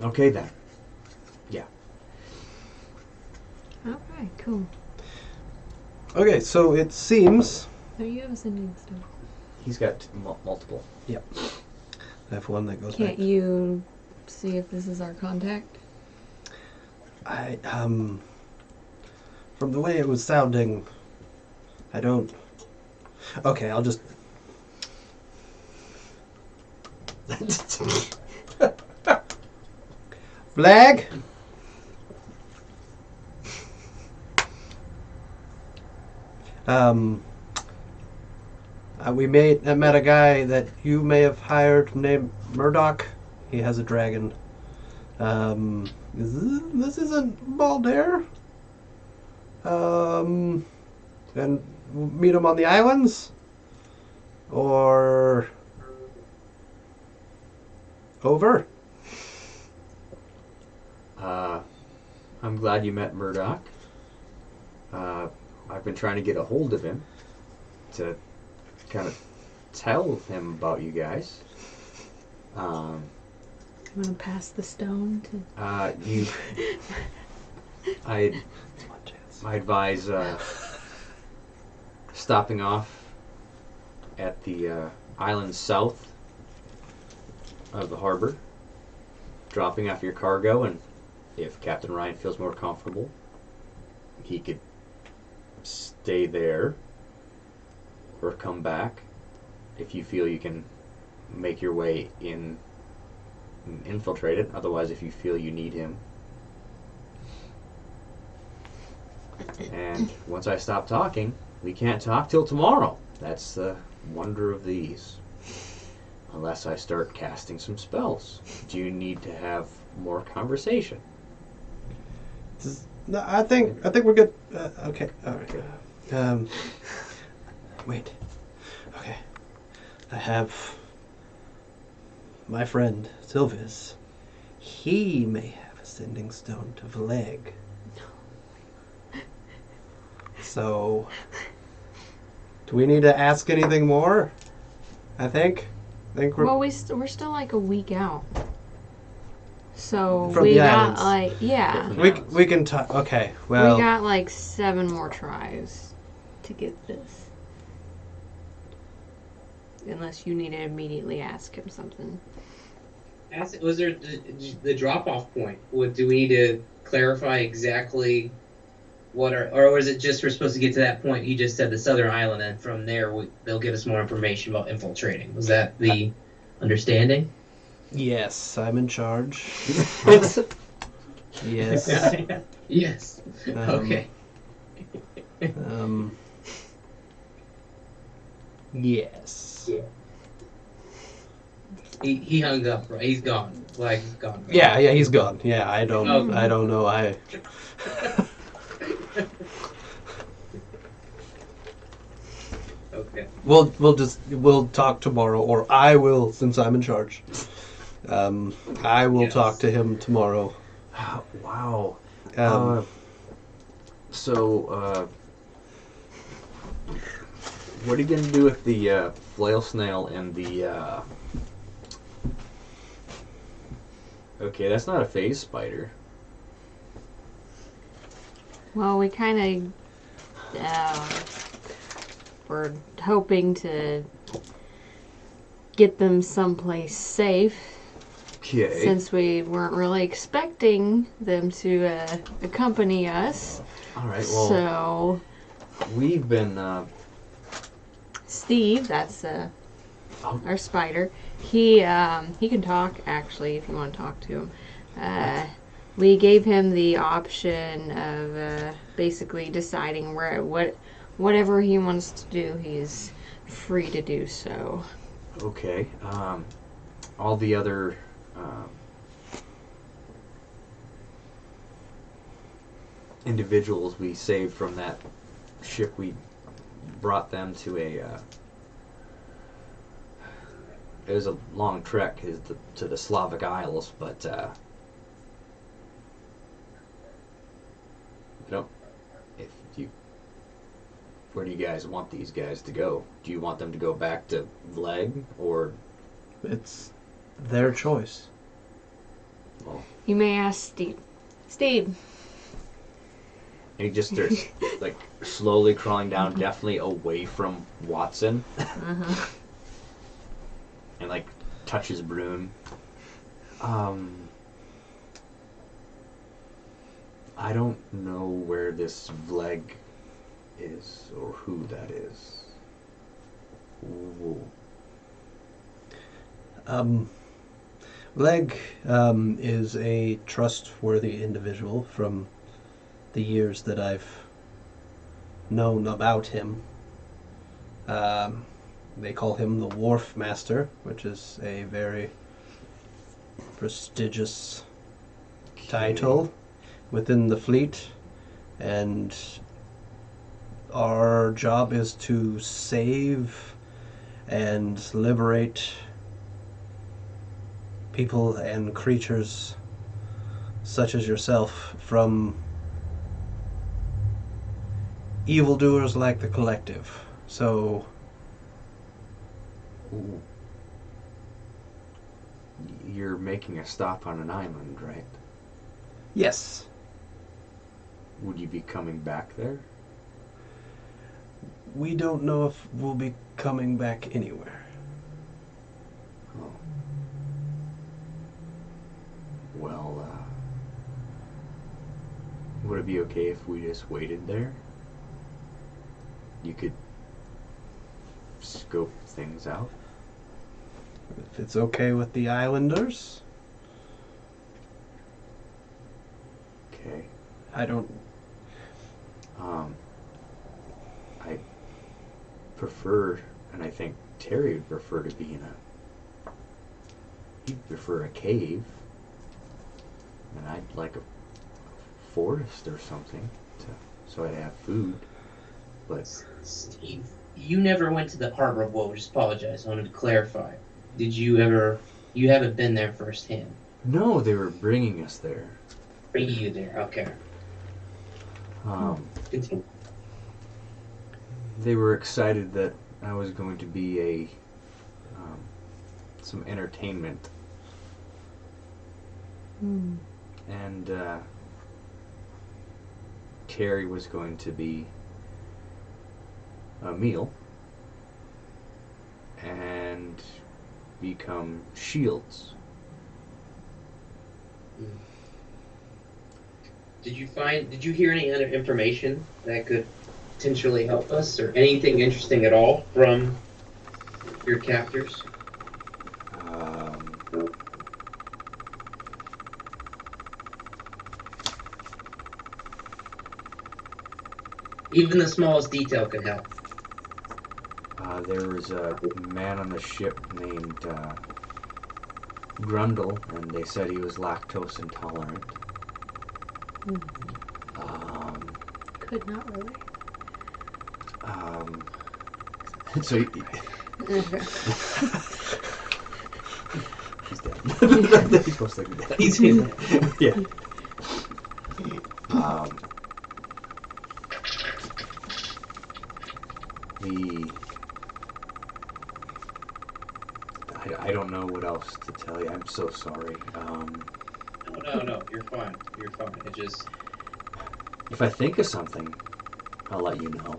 Okay then. Yeah. Okay, cool. Okay, so it seems So you have a sending stone. He's got multiple. I have one that goes Can't back. you see if this is our contact? I from the way it was sounding, I don't. Okay, I'll just. Flag. We met a guy that you may have hired named Murdoch. He has a dragon. This isn't Baldair. And we'll meet him on the islands? Or over? I'm glad you met Murdoch. I've been trying to get a hold of him to kind of tell him about you guys. I'm gonna pass the stone to. I advise stopping off at the island south of the harbor, dropping off your cargo, and if Captain Ryan feels more comfortable, he could stay there or come back if you feel you can make your way in and infiltrate it. Otherwise, if you feel you need him. And once I stop talking, we can't talk till tomorrow. That's the wonder of these. Unless I start casting some spells. Do you need to have more conversation? No, I think we're good. Okay, all right. Wait. Okay. I have my friend Sylvis. He may have a sending stone to Valeg. So, do we need to ask anything more? I think we're Well, we're still like a week out. So From we the got islands. we can talk. Okay, well, we got like 7 more tries to get this. Unless you need to immediately ask him something. Was there the drop-off point? Do we need to clarify exactly what or was it just we're supposed to get to that point? You just said the southern island, and from there they'll give us more information about infiltrating. Was that the understanding? yes, I'm in charge. Yes. Yes. Okay. Yes. Yeah. He hung up, right? He's gone. Flag's gone. Right? Yeah, he's gone. Yeah, I don't Oh. know. Okay. We'll talk tomorrow, or I will, since I'm in charge. I will Yes. talk to him tomorrow. Wow. Um, What are you gonna do with the flail snail and the? Okay, that's not a phase spider. Well, we kind of we're hoping to get them someplace safe Okay. since we weren't really expecting them to accompany us. All right. Well, So we've been. Steve, that's Oh. our spider. He can talk actually if you want to talk to him. We gave him the option of basically deciding whatever he wants to do. He's free to do so. Okay. All the other. Individuals we saved from that ship, we brought them to a. It was a long trek to the Slavic Isles, but if you, where do you guys want these guys to go? Do you want them to go back to Vleg, or it's their choice. well, You may ask Steve. Steve, he just starts like slowly crawling down, definitely away from Watson, and like touches Brune. I don't know where this Vleg is or who that is. Ooh. Leg is a trustworthy individual from the years that I've known about him. They call him the Wharf Master, which is a very prestigious title within the fleet, and our job is to save and liberate people and creatures such as yourself from evildoers like the Collective. So, Ooh. You're making a stop on an island, right? yes, Would you be coming back there? we don't know if we'll be coming back anywhere. Oh. Well, would it be okay if we just waited there? You could scope things out. If it's okay with the islanders, Okay. I don't. I prefer, and I think Terry would prefer to be in a. He'd prefer a cave, and I'd like a forest or something, so I'd have food. But Steve, you never went to the Harbor of Woe. Just apologize. I wanted to clarify. Did you ever? You haven't been there firsthand. no, they were bringing us there. Bring you there. Okay. Continue. They were excited that I was going to be a some entertainment, and Terry was going to be a meal and become shields. Did you hear any other information that could potentially help us, or anything interesting at all from your captors? Even the smallest detail could help. There was a man on the ship named Grundle, and they said he was lactose intolerant. Could not relate. So he's dead. He's supposed to be dead. He's Yeah. I don't know what else to tell you. I'm so sorry. No, you're fine. You're fine. It just If I think of something, I'll let you know.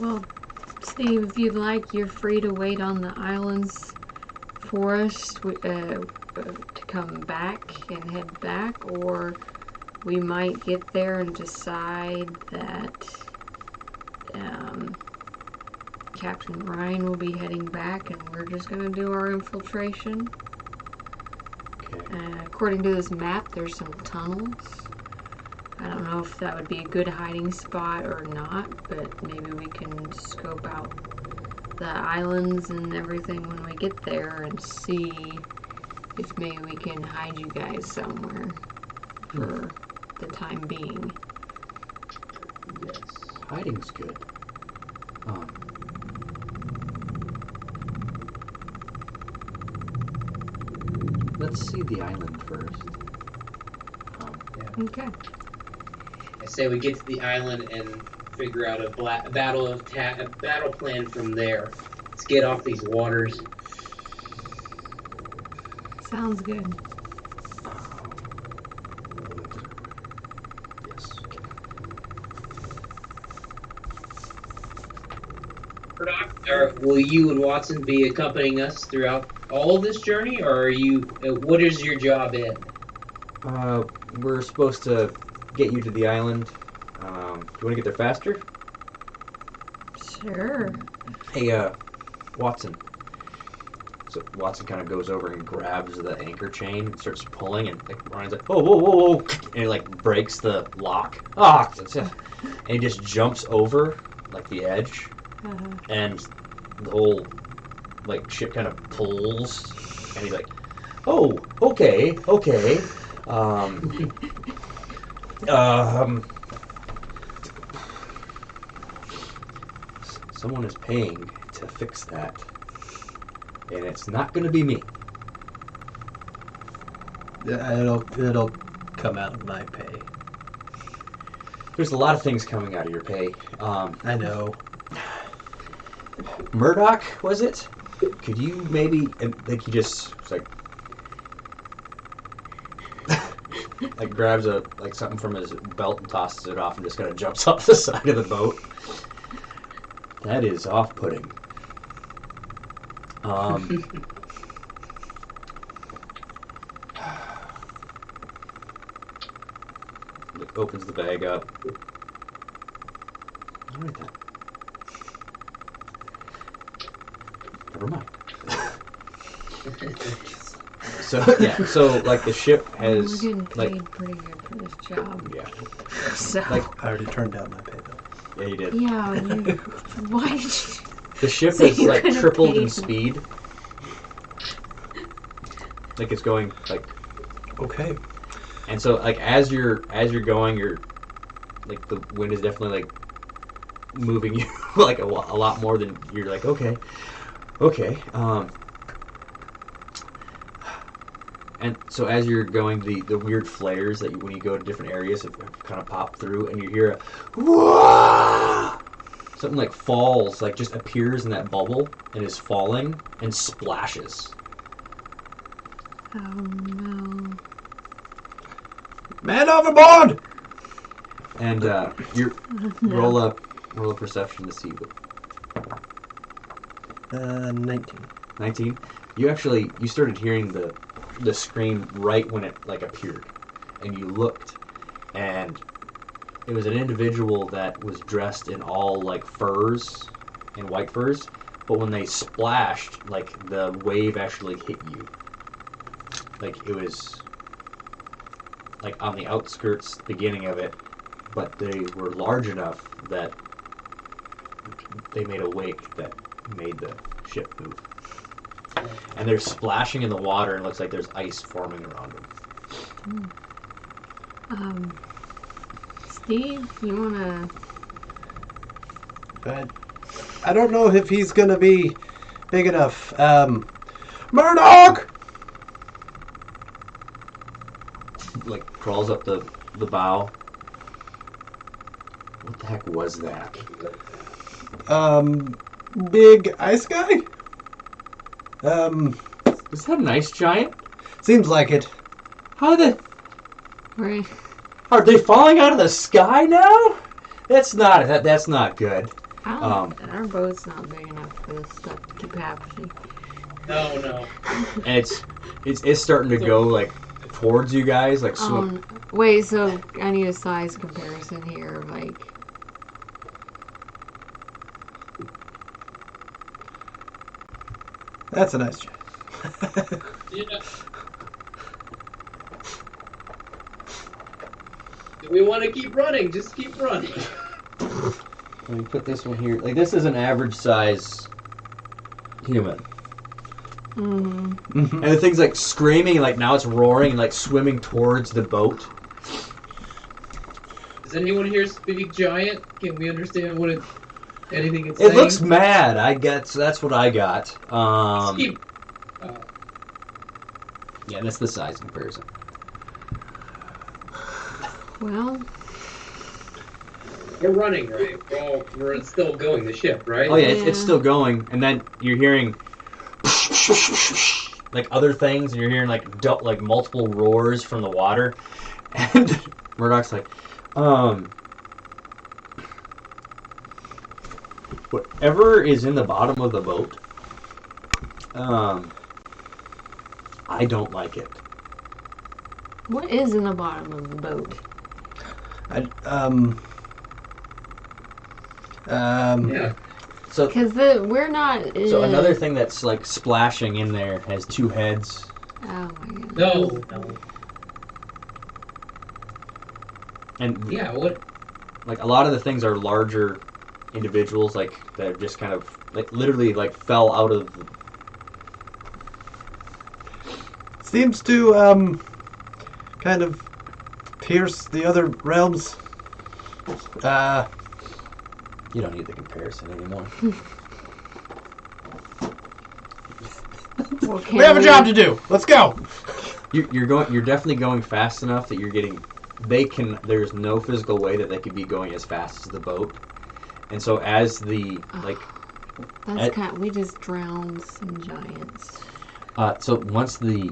Well, Steve, if you'd like, you're free to wait on the islands for us to come back and head back, or we might get there and decide that Captain Ryan will be heading back and we're just going to do our infiltration. Okay. According to this map, there's some tunnels. I don't know if that would be a good hiding spot or not, but maybe we can scope out the islands and everything when we get there and see if maybe we can hide you guys somewhere for the time being. yes. Hiding's good. Let's see the island first. Okay. I say we get to the island and figure out a battle plan from there. Let's get off these waters. Sounds good. Yes. Will you and Watson be accompanying us throughout all of this journey, or are you? What is your job in? We're supposed to get you to the island. Do you want to get there faster? Sure. Hey, Watson. So Watson kind of goes over and grabs the anchor chain and starts pulling, and like Ryan's like, "Whoa, whoa, whoa, whoa!" And he like breaks the lock. And he just jumps over like the edge, and the whole like ship kind of pulls, and he's like, "Oh, okay. Someone is paying to fix that, and it's not going to be me." It'll come out of my pay. There's a lot of things coming out of your pay. I know. Murdoch, was it? Could you maybe? And like he just like like grabs something from his belt and tosses it off and just kind of jumps off the side of the boat. That is off-putting. Opens the bag up. All right then. Never mind. So like the ship has We're getting paid like pretty good for this job. yeah, So. like I already turned down my pay though. yeah you did. Yeah, why did you... The ship So is you like could've tripled in paid. speed. Like it's going like, Okay. and so like as you're going, you're like the wind is definitely like moving you like a lot more than you're like okay. And so as you're going, the weird flares that when you go to different areas have kind of pop through, and you hear a whoa! Something like falls, like just appears in that bubble and is falling and splashes. Oh no. Man overboard! And you roll a perception to see what 19. 19. You started hearing the scream right when it like appeared, and you looked, and it was an individual that was dressed in all like furs and white furs, but when they splashed, like the wave actually hit you. Like it was like on the outskirts, beginning of it, but they were large enough that they made a wake that made the ship move. And they're splashing in the water, and it looks like there's ice forming around them. Steve, you wanna? But I don't know if he's gonna be big enough. Murdoch! Like, crawls up the bow. What the heck was that? Big ice guy? Is that an ice giant? Seems like it. How the... Right. Are they falling out of the sky now? That's not good. Our boat's not big enough for this stuff to keep happening. No. And it's starting to go like towards you guys, like swim. Wait, so I need a size comparison here, like. That's a nice giant. Yeah. If we want to keep running, just keep running. Let me put this one here. Like, this is an average size human. Mm-hmm. And the thing's like screaming, like now it's roaring and like swimming towards the boat. Does anyone here speak giant? Can we understand what anything it's saying? It looks mad. I guess that's what I got. Just keep. Yeah, that's the size comparison. Well, We're running, right? We're still going the ship, right? Oh yeah, it's Yeah. still going, and then you're hearing like other things, and you're hearing like multiple roars from the water, and Murdoch's like, whatever is in the bottom of the boat, I don't like it. what is in the bottom of the boat? Yeah. So, Because we're not. so another thing that's like splashing in there has two heads. Oh my god. No. And Yeah. What? like a lot of the things are larger individuals, like that just kind of like literally like fell out of. Seems to kind of pierce the other realms. You don't need the comparison anymore. Well, We have a job to do. Let's go. You're definitely going fast enough that you're getting. There's no physical way that they could be going as fast as the boat, and so as the like. That's we just drowned some giants. So once the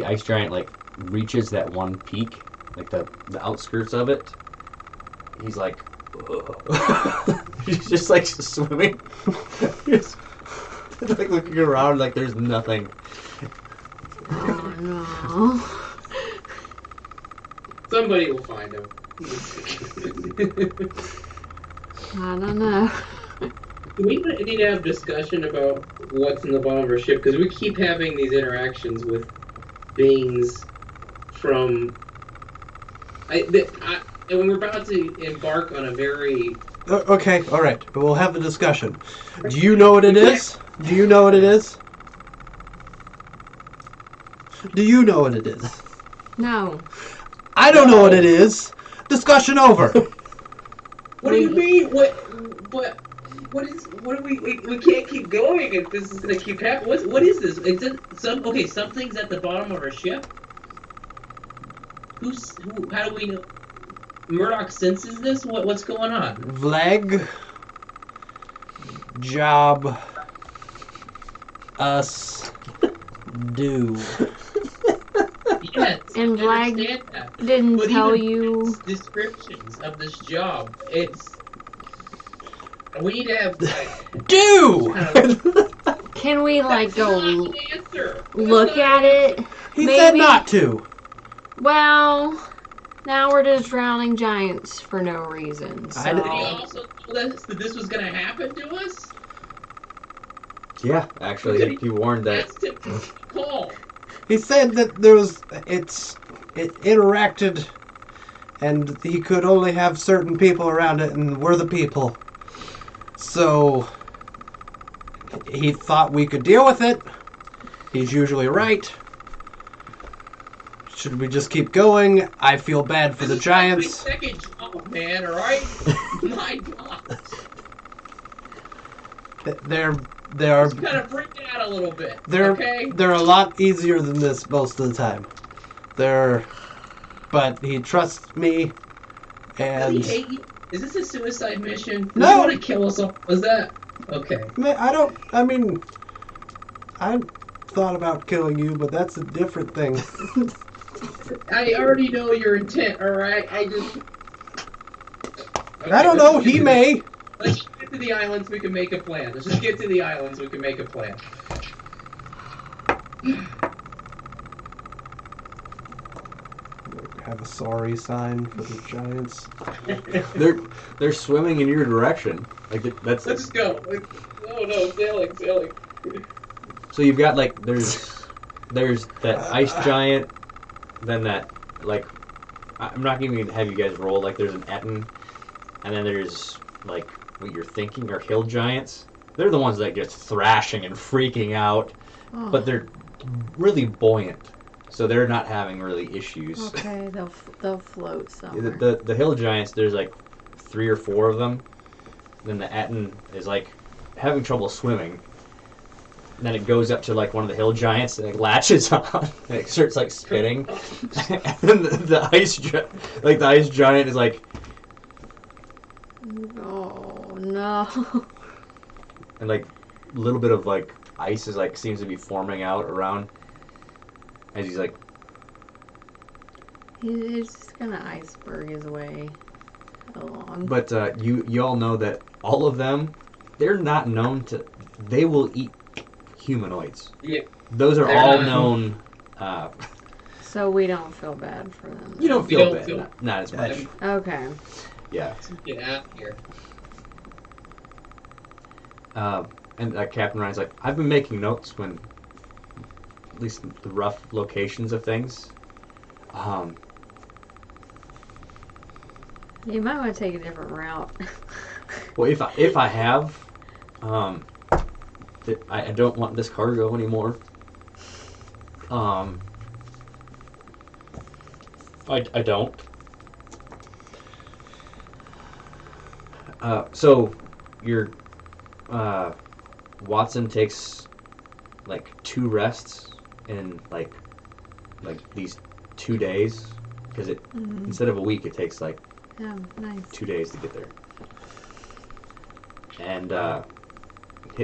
ice giant like reaches that one peak, like the outskirts of it, he's like, he's just like swimming, he's like looking around like there's nothing. Oh no. Somebody will find him. I don't know. We need to have discussion about what's in the bottom of our ship because we keep having these interactions with beings from. And we're about to embark on a very. Okay, all right. We'll have the discussion. Do you know what it is? Do you know what it is? Do you know what it is? No. I don't know what it is. Discussion over. What do you mean? What do we can't keep going if this is gonna keep happening. What is this? Is it something's at the bottom of our ship? Who, how do we know? Murdoch senses this? What's going on? Vleg. Job. Us. Do. Yes, And I Vlag understand that. Didn't But tell even you. descriptions of this job. We need to have Do! Can we like go That's not the answer. look at it? He said Maybe. not to. Well, now we're just drowning giants for no reason. So. I Did he also told us that this was going to happen to us? Yeah, actually, he warned that. That's typical Paul. He said that there was it interacted and he could only have certain people around it and we're the people. So he thought we could deal with it. He's usually right. Should we just keep going? I feel bad for the giants. Second job, man. All right. My God. They're Just kind of freak out a little bit. Okay. they're a lot easier than this most of the time. But he trusts me, Does he and hate you? Is this a suicide mission? Does No. he want to kill us all? Was that okay? I mean, I thought about killing you, but that's a different thing. I already know your intent. All right. I just. Okay, I don't know. He may. Let's get to the islands. We can make a plan. Let's just get to the islands. We can make a plan. Have a sorry sign for the giants. They're swimming in your direction. Like that's Let's just go. Oh no, sailing. so you've got like there's that ice giant, then that like I'm not even gonna have you guys roll. Like there's an Etten, and then there's like what you're thinking are hill giants. They're the ones that get thrashing and freaking out, Oh, but they're really buoyant, so they're not having really issues. okay, they'll float somewhere. The hill giants, there's like 3 or 4 of them. Then the Etten is like having trouble swimming. And then it goes up to like one of the hill giants and it latches on and it starts like spinning. And then the ice giant is like, Oh no. and like a little bit of like ice is like seems to be forming out around as he's like, He's just gonna iceberg his way along. but you all know that all of them, they're not known to, they will eat humanoids. Yeah. Those are They're all not- known. So we don't feel bad for them. You don't We feel don't bad. feel- Not as much. Okay. Yeah. Get out of here. And Captain Ryan's like, I've been making notes when, at least the rough locations of things. You might want to take a different route. Well, if I have, I don't want this cargo anymore. I don't. So, your Watson takes like 2 rests in like these 2 days because it instead of a week it takes like Oh, nice. 2 days to get there. And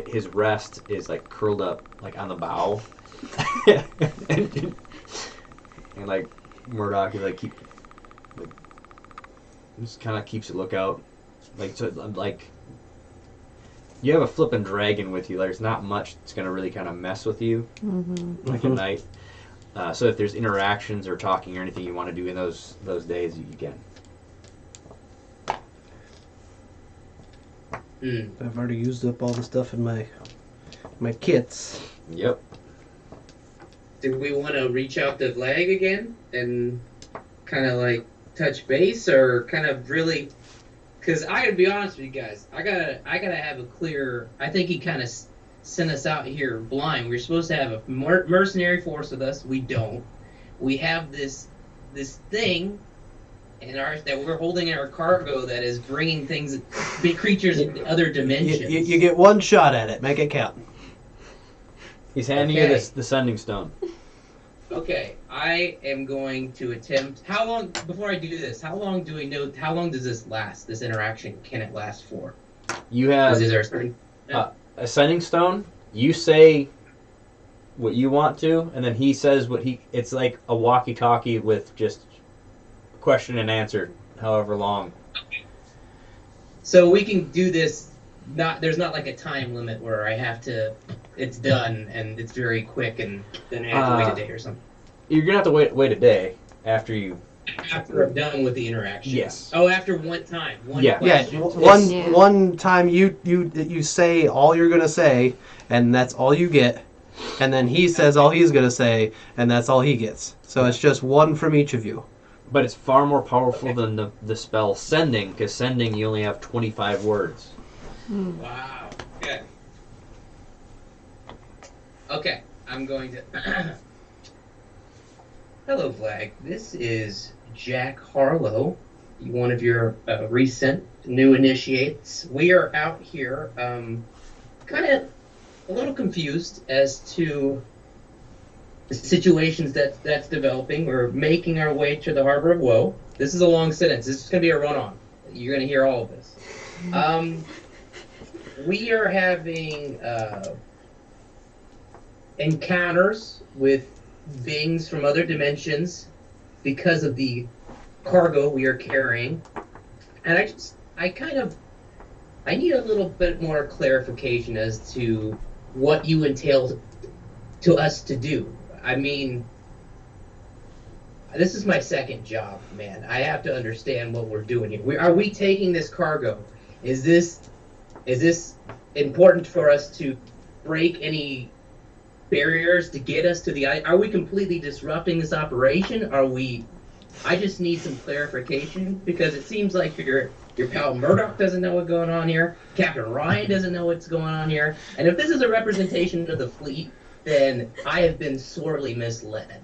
his rest is like curled up like on the bow, and like Murdoch is like just kind of keeps a lookout, like so like you have a flippin' dragon with you. There's not much that's gonna really kind of mess with you like at night. So if there's interactions or talking or anything you want to do in those days, you can. I've already used up all the stuff in my kits. Yep. Do we want to reach out to Lag again and kind of like touch base, or kind of really? Because I gotta be honest with you guys, I gotta have a clear. I think he kind of sent us out here blind. We're supposed to have a mercenary force with us. We don't. We have this thing in our that we're holding in our cargo that is bringing things, big creatures into other dimensions. You get one shot at it. Make it count. He's handing you Okay. the sending stone. Okay, I am going to attempt. How long before I do this? How long do we know? How long does this last? This interaction can it last for? You have Is there a certain? a sending stone. You say what you want to, and then he says what he. It's like a walkie-talkie with just question and answer, however long. So we can do this. There's not like a time limit where I have to. It's done and it's very quick, and then I have to wait a day or something. You're gonna have to wait a day after you. After I'm done with the interaction. Yes. Oh, after one time. One Yeah. Yeah, question. Yeah. one time you say all you're gonna say, and that's all you get, and then he says all he's gonna say, and that's all he gets. So it's just one from each of you. But it's far more powerful than the spell sending, because sending you only have 25 words. Wow. Okay. Okay, I'm going to. Hello, Flag. This is Jack Harlow, one of your recent new initiates. We are out here, kind of a little confused as to the situations that's developing. We're making our way to the Harbor of Woe. This is a long sentence. This is going to be a run-on. You're going to hear all of this. We are having encounters with beings from other dimensions because of the cargo we are carrying. And I need a little bit more clarification as to what you entail to us to do. I mean, this is my second job, man. I have to understand what we're doing here. Are we taking this cargo? Is this important for us to break any barriers to get us to the island? Are we completely disrupting this operation? I just need some clarification, because it seems like your pal Murdoch doesn't know what's going on here. Captain Ryan doesn't know what's going on here. And if this is a representation of the fleet, then I have been sorely misled.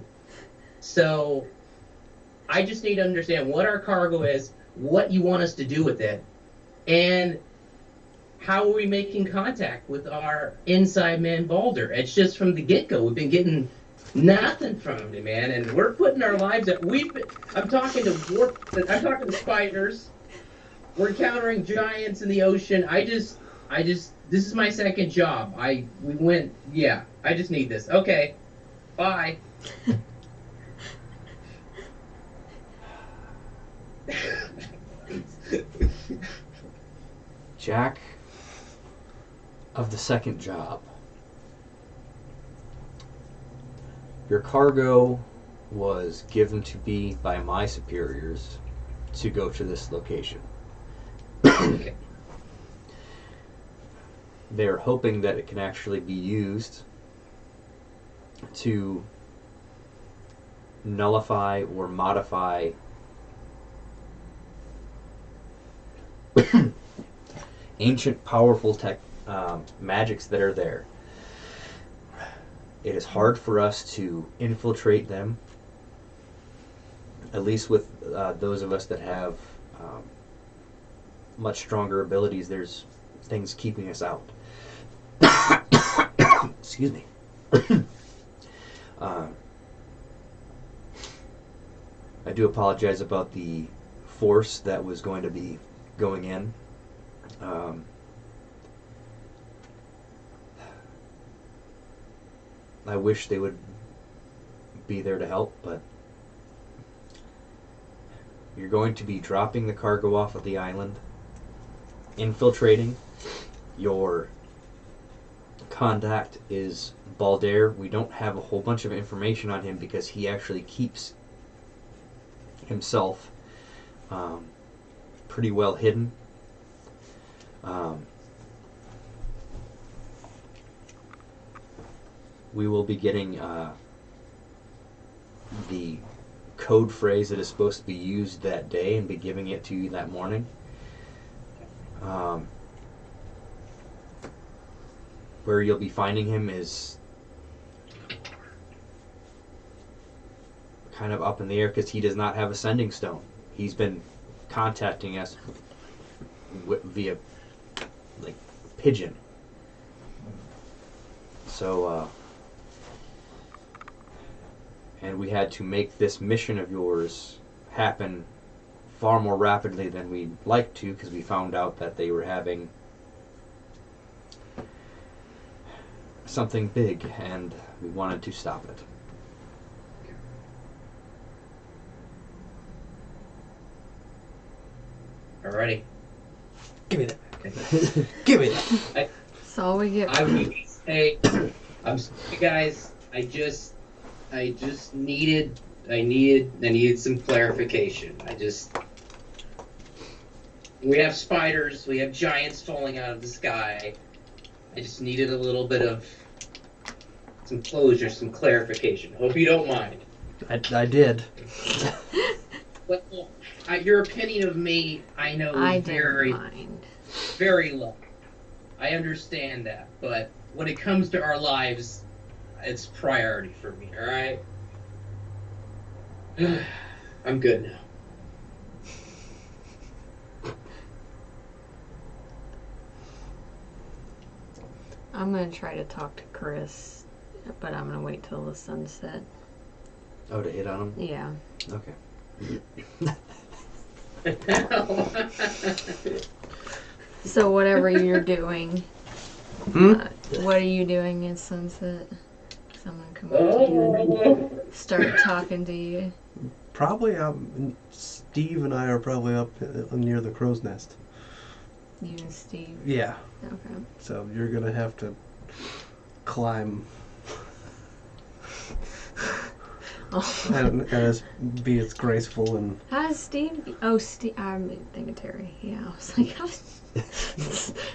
So I just need to understand what our cargo is, what you want us to do with it, and how are we making contact with our inside man Balder? It's just from the get-go. We've been getting nothing from him, man, and we're putting our lives at. I'm talking to spiders. We're encountering giants in the ocean. This is my second job. I just need this. Okay, bye. Jack of the second job. Your cargo was given to me by my superiors to go to this location. Okay. They're hoping that it can actually be used to nullify or modify ancient, powerful magics that are there. It is hard for us to infiltrate them, at least with those of us that have much stronger abilities. There's things keeping us out. Excuse me. I do apologize about the force that was going to be going in. I wish they would be there to help, but you're going to be dropping the cargo off of the island, infiltrating. Your contact is Balder. We don't have a whole bunch of information on him because he actually keeps himself pretty well hidden. We will be getting the code phrase that is supposed to be used that day and be giving it to you that morning. Where you'll be finding him is kind of up in the air because he does not have a sending stone. He's been contacting us via like pigeon. So and we had to make this mission of yours happen far more rapidly than we'd like to, because we found out that they were having something big and we wanted to stop it. Alrighty. Give me that. Okay. Give me that. That's all we get. I would say, I'm sorry, guys. I just needed some clarification. We have spiders, we have giants falling out of the sky. I just needed a little bit of some closure, some clarification. Hope you don't mind. I did. Well, your opinion of me, I know, I is didn't mind. very low. I understand that, but when it comes to our lives, it's priority for me. All right. I'm good now. I'm gonna try to talk to Chris, but I'm gonna wait till the sunset. Oh, to hit on him? Yeah. Okay. So whatever you're doing, Hmm? what are you doing at sunset? 'Cause I'm gonna come up to you and start talking to you. Probably Steve and I are probably up near the crow's nest. You and Steve. Yeah. Okay. So you're gonna have to climb and be as graceful and. How's Steve? Oh, Steve. I'm thinking Terry. Yeah. I was like,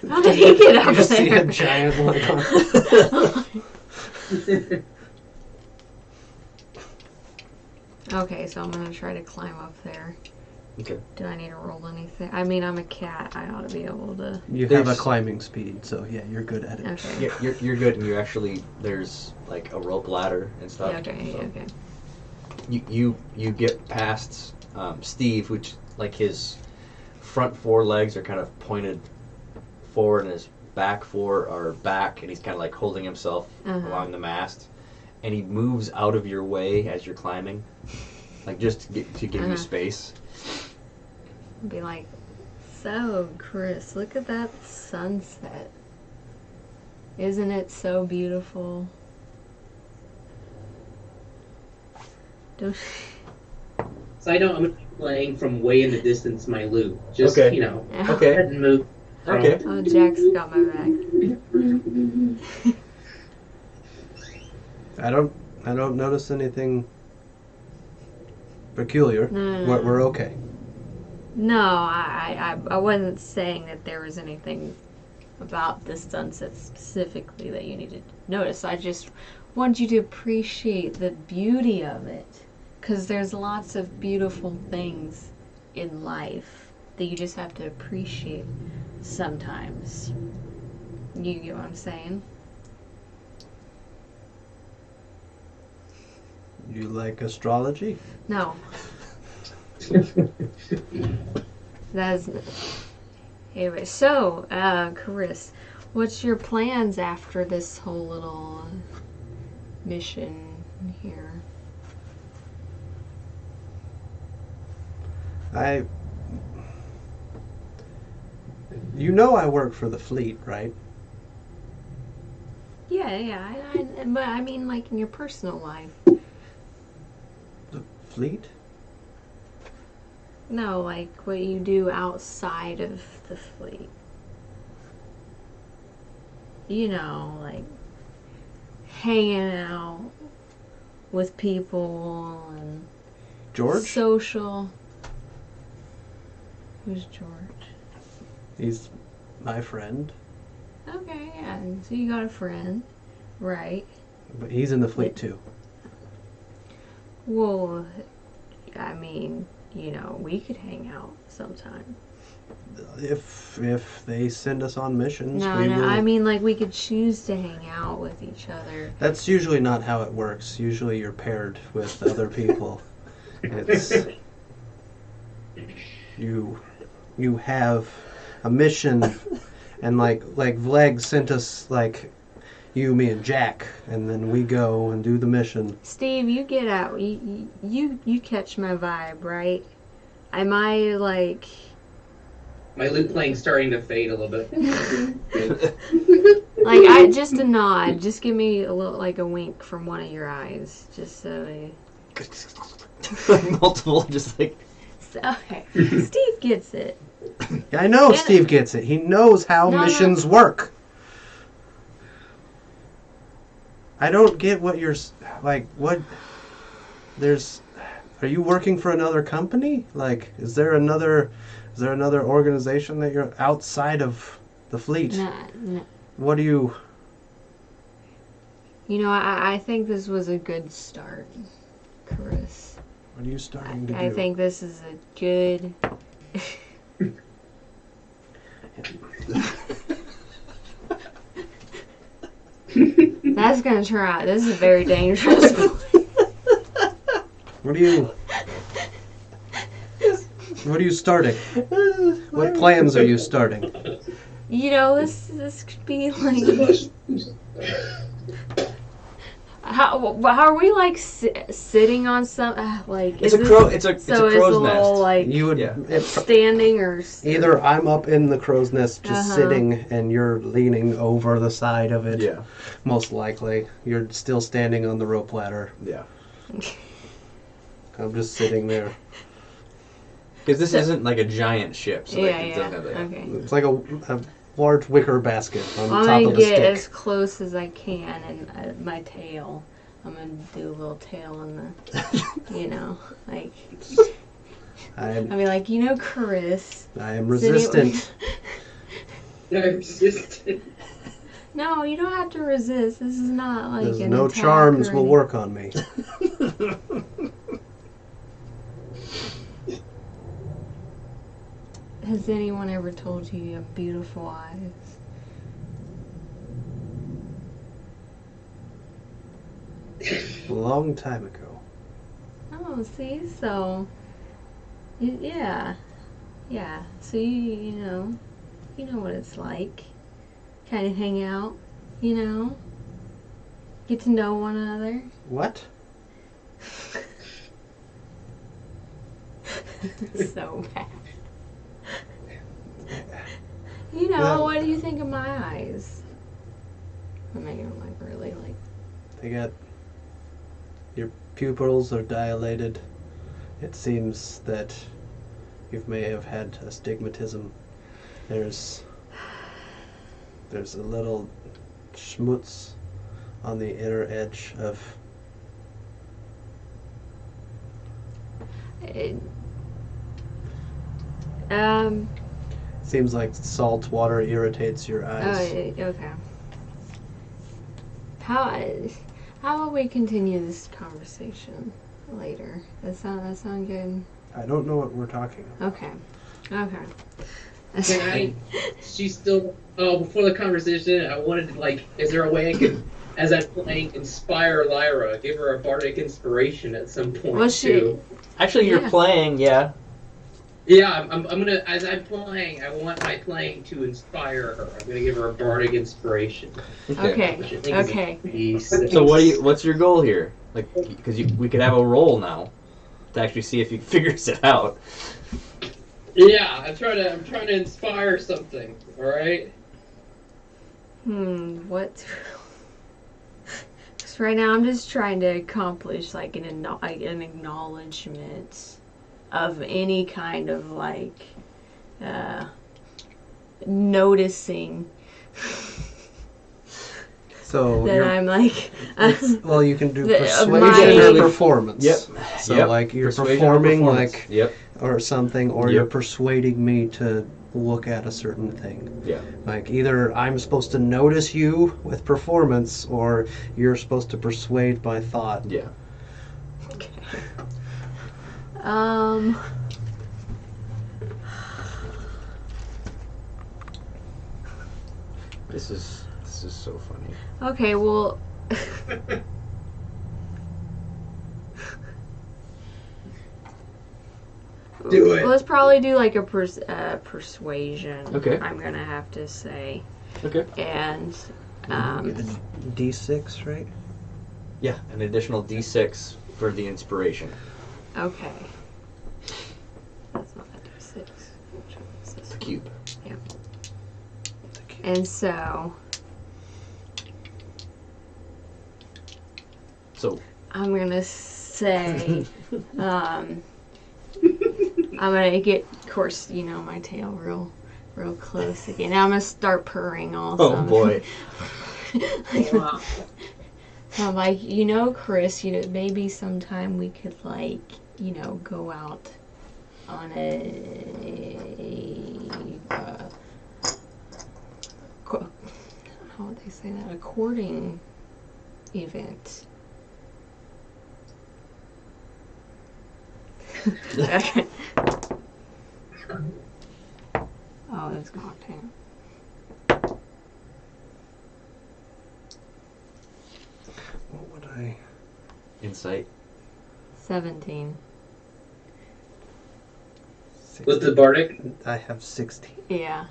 how did he get up You just see a there? giant one. Okay, so I'm gonna try to climb up there. Okay. Do I need to roll anything? I mean, I'm a cat. I ought to be able to. You have a There's- climbing speed, so yeah, you're good at it. Okay. Yeah, you're good, and you actually, there's like a rope ladder and stuff. Yeah, okay. so Okay. You get past Steve, which like his front four legs are kind of pointed forward, and his back four are back, and he's kind of like holding himself along the mast, and he moves out of your way as you're climbing, like just to give you space. Be like, so Chris, look at that sunset. Isn't it so beautiful? Don't. So I know I'm playing from way in the distance my loot. Just, Okay. you know, Okay. head and move. Okay. Oh, Jack's got my back. I don't notice anything peculiar. No. We're okay. No, I wasn't saying that there was anything about the sunset specifically that you needed to notice. I just want you to appreciate the beauty of it. Because there's lots of beautiful things in life that you just have to appreciate sometimes. You get what I'm saying? You like astrology? No. That's anyway. So, Chris, what's your plans after this whole little mission here? You know I work for the fleet, right? Yeah. But I mean, like in your personal life. The fleet? No, like what you do outside of the fleet. You know, like hanging out with people and George? social. Who's George? He's my friend, Okay, yeah. So you got a friend, right? but he's in the fleet too. Well, I mean, you know, we could hang out sometime. If they send us on missions, No, we will. I mean, like we could choose to hang out with each other. That's usually not how it works. Usually you're paired with other people. It's you have a mission, and like Vleg sent us like you, me, and Jack, and then we go and do the mission. Steve, you get out. You catch my vibe, right? Am I like? My loot playing's starting to fade a little bit. Like I just a nod. Just give me a little like a wink from one of your eyes, just so. Multiple, just like. Okay, Steve gets it. Yeah, I know And- Steve gets it. He knows how No, no. missions work. I don't get what you're like. What? There's. Are you working for another company? Like, is there another organization that you're outside of the fleet? No. What do you? You know, I think this was a good start, Chris. What are you starting to do? I think this is a good. That's gonna turn out. This is very dangerous. What are you? What are you starting? What plans are you starting? You know, this could be like. How are we like sitting on some like? It's is a this- crow. It's a So it's a crow's little nest. like You would Yeah. standing or either I'm up in the crow's nest just Uh-huh. sitting, and you're leaning over the side of it. Yeah. Most likely, you're still standing on the rope ladder. Yeah. I'm just sitting there. Because this isn't like a giant ship. So Yeah, like, it doesn't have that. Okay. It's like a large wicker basket on I'm top gonna of a get stick. as close as I can, and my tail. I'm gonna do a little tail in the, you know, like. I I mean, like, you know, Chris. am sitting- resistant. Resistant. No, you don't have to resist. This is not like There's an no attack charms or will anything. work on me. Has anyone ever told you you have beautiful eyes? A long time ago. Oh, see, so, yeah, so you know what it's like. Kind of hang out, you know, get to know one another. What? So bad. You know, Yeah. what do you think of my eyes? I mean, I'm like really like. They got. Your pupils are dilated. It seems that you may have had astigmatism. There's a little schmutz on the inner edge of. Seems like salt water irritates your Oh, eyes. okay. How about we continue this conversation later? That sound good? I don't know what we're talking about. Okay. Can I? She's still. Oh, before the conversation, I wanted to, like, is there a way I could, as I'm playing, inspire Lyra, give her a bardic inspiration at some point Well, too? Actually, you're Yeah. playing. Yeah. Yeah, I'm gonna, as I'm playing, I want my playing to inspire her. I'm gonna give her a bardic inspiration. Okay. Which I think is Okay. a D6. So what's your goal here? Like, because we could have a roll now to actually see if he figures it out. Yeah, I'm trying to inspire something. All right. What? Because right now I'm just trying to accomplish like an acknowledgement of any kind of like noticing So that you're, I'm like. well, you can do The- persuasion my- or performance. Yep. So Yep. like you're Persuasion or performing performance. like Yep. or something, or Yep. you're persuading me to look at a certain thing. Yeah. Like either I'm supposed to notice you with performance, or you're supposed to persuade by thought. Yeah. Okay. This is so funny. Okay. Well. Do it. Let's probably do like a persuasion. Okay. I'm gonna have to say, Okay. and D6, right? Yeah, an additional D6 for the inspiration. okay. That's not a D6. Which one is this? It's a cube. And so So I'm gonna say, I'm gonna get, of course, you know, my tail real close again. Now I'm gonna start purring also. oh boy. Wow. I'm like, you know, Chris, you know, maybe sometime we could like, you know, go out on how would they say that? A courting event. Okay. Oh, it's gone too. Insight. 17. With the bardic? I have 16. Yeah.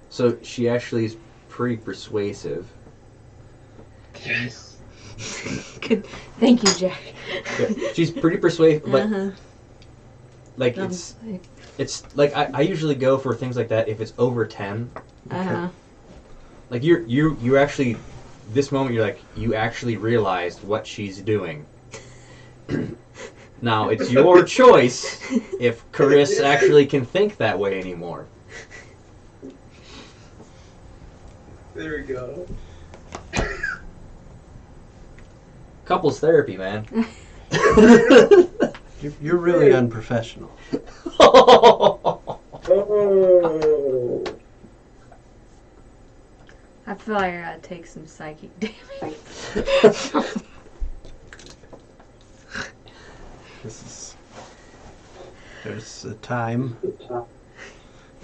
So she actually is pretty persuasive. Yes. Good. Thank you, Jack. She's pretty persuasive, but Uh-huh. like it's like I usually go for things like that if it's over 10. Uh-huh. Like you actually, this moment you're like, you actually realized what she's doing. Now it's your choice if Chris actually can think that way anymore. There we go. Couples therapy, man. You're really unprofessional. Oh. I feel like I gotta take some psychic damage. There's a time,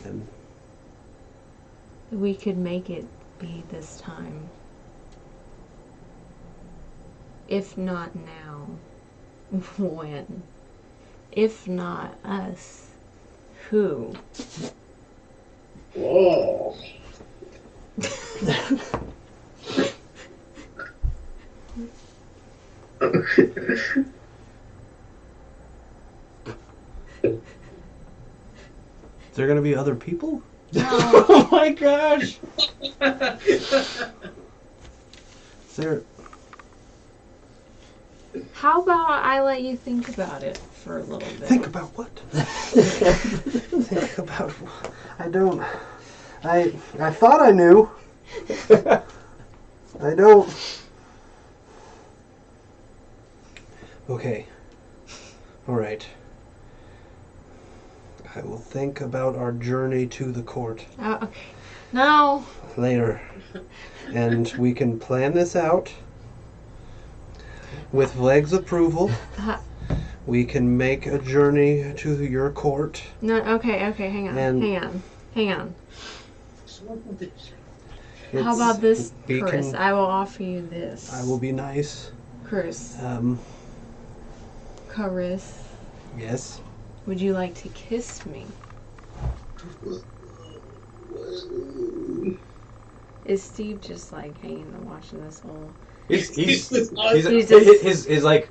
and We could make it be this time. If not now, when? If not us, who? Whoa. is there gonna be other people? Oh my gosh! Is there? How about I let you think about it for a little bit? Think about what? Think about. I don't. I thought I knew. I don't. Okay. All right. I will think about our journey to the court Okay. No. later, and we can plan this out. With Vleg's approval, we can make a journey to your court. No. Okay. Hang on. And- Hang on. How It's- about this, we Chris? can- I will offer you this. I will be nice. Chris. Chris. Yes. Would you like to kiss me? Is Steve just like hanging and watching this whole? He's He's like.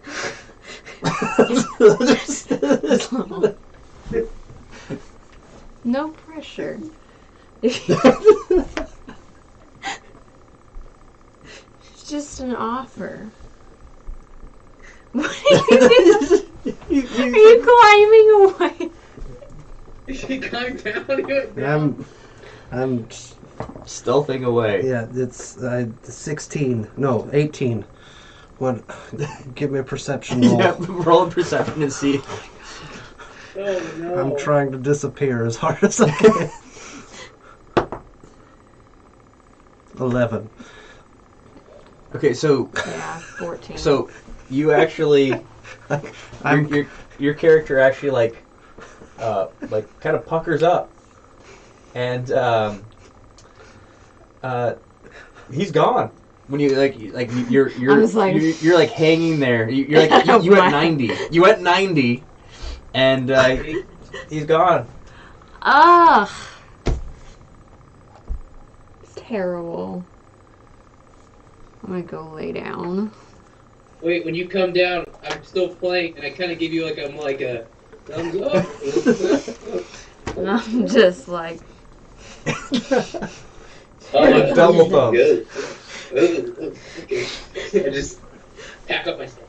No pressure. It's just an offer. What are you doing? Are you climbing away? She climbed down. I'm. Stealthing away. Yeah, it's 16. No, 18. What? Give me a perception roll. Yeah, roll a perception and see. Oh no. I'm trying to disappear as hard as I can. 11. Okay, so Yeah, 14. so you actually your character actually like kind of puckers up, and he's gone. When you you're I was like- you're like hanging there. You're like you went 90. You went 90, and he's gone. Ugh. It's terrible. I'm gonna go lay down. Wait, when you come down, I'm still playing, and I kind of give you like a thumbs up. And I'm just like, Oh, Double thumbs. Good. Okay. I just pack up my stuff.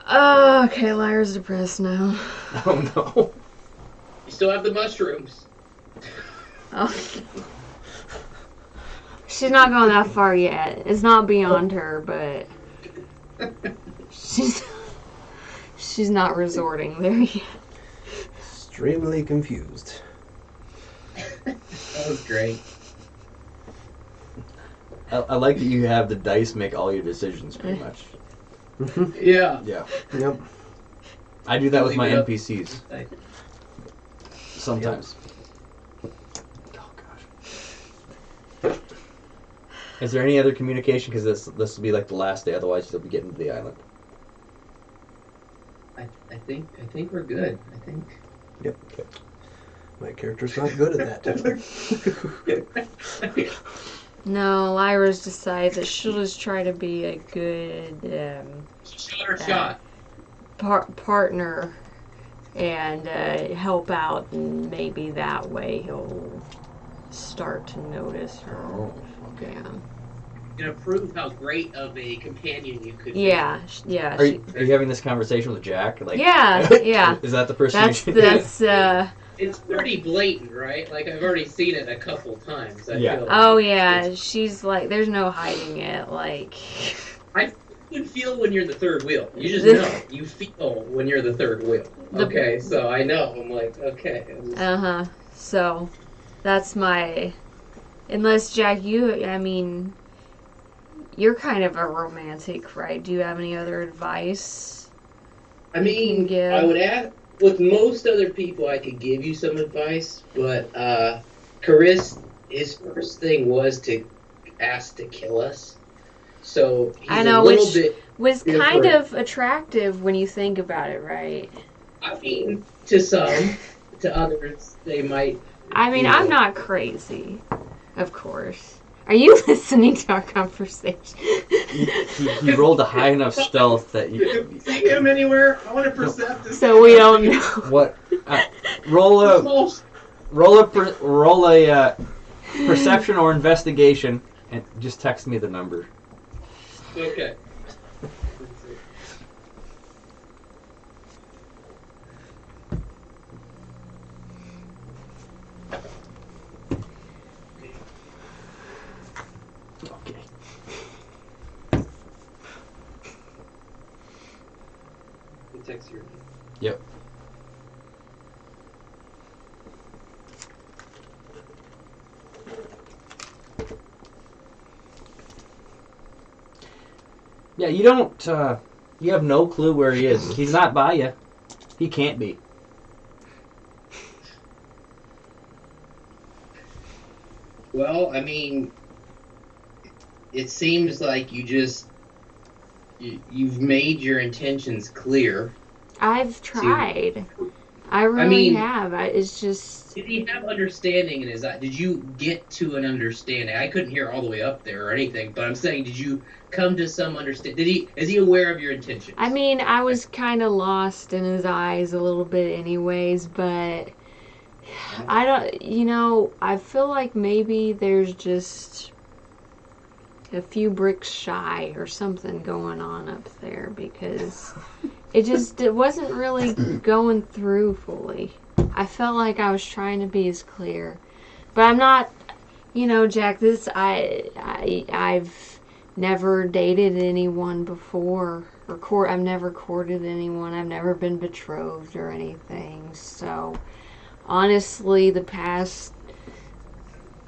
oh, okay, Lyra's depressed now. Oh no. You still have the mushrooms. Oh. She's not going that far yet. It's not beyond her, but she's not resorting there yet. Extremely confused. That was great. I like that you have the dice make all your decisions pretty much. Yeah. Yeah. Yep. I do that with my Leave it up. NPCs sometimes. Oh gosh. Is there any other communication? Because this will be like the last day. Otherwise, you'll be getting to the island. I think we're good. I think. Yep. Okay. My character's not good at that. No, Lyra's decided that she'll just try to be a good Shot or shot. partner and help out, and maybe that way he'll start to notice her. Oh, okay. Yeah. Gonna prove how great of a companion you could be. Yeah. Yeah. Are you having this conversation with Jack? Like, Yeah. Yeah. Is that the person? That's. It's pretty blatant, right? Like I've already seen it a couple times. I Yeah. feel Oh like. yeah. She's like, there's no hiding it. Like. You feel when you're the third wheel. You just know. You feel when you're the third wheel. Okay, so I know. I'm like, okay. So, that's my. Unless Jack, you're kind of a romantic, right? Do you have any other advice? I mean, give? I would add, with most other people, I could give you some advice, but Chris, his first thing was to ask to kill us. So he's I know, a little which bit was kind different. of attractive when you think about it, right? I mean, to some, to others, they might. I mean, you I'm know. not crazy, of course. Are you listening to our conversation? He rolled a high enough stealth that you. See him anywhere? I want to percept this. So we don't know. What? Roll a perception or investigation, and just text me the number. Okay. Okay. The text here. Yep. Yeah, you don't. You have no clue where he is. He's not by you. He can't be. Well, I mean, it seems like you've made your intentions clear. I've tried. I really mean, have. It's just. Did he have understanding in his eye? Did you get to an understanding? I couldn't hear all the way up there or anything, but I'm saying, did you come to some understanding? Is he aware of your intentions? I mean, I was kind of lost in his eyes a little bit, anyways, but I don't. I feel like maybe there's just a few bricks shy or something going on up there, because it wasn't really going through fully. I felt like I was trying to be as clear, but I'm not. Jack, I've never dated anyone before, or I've never courted anyone. I've never been betrothed or anything. So honestly, the past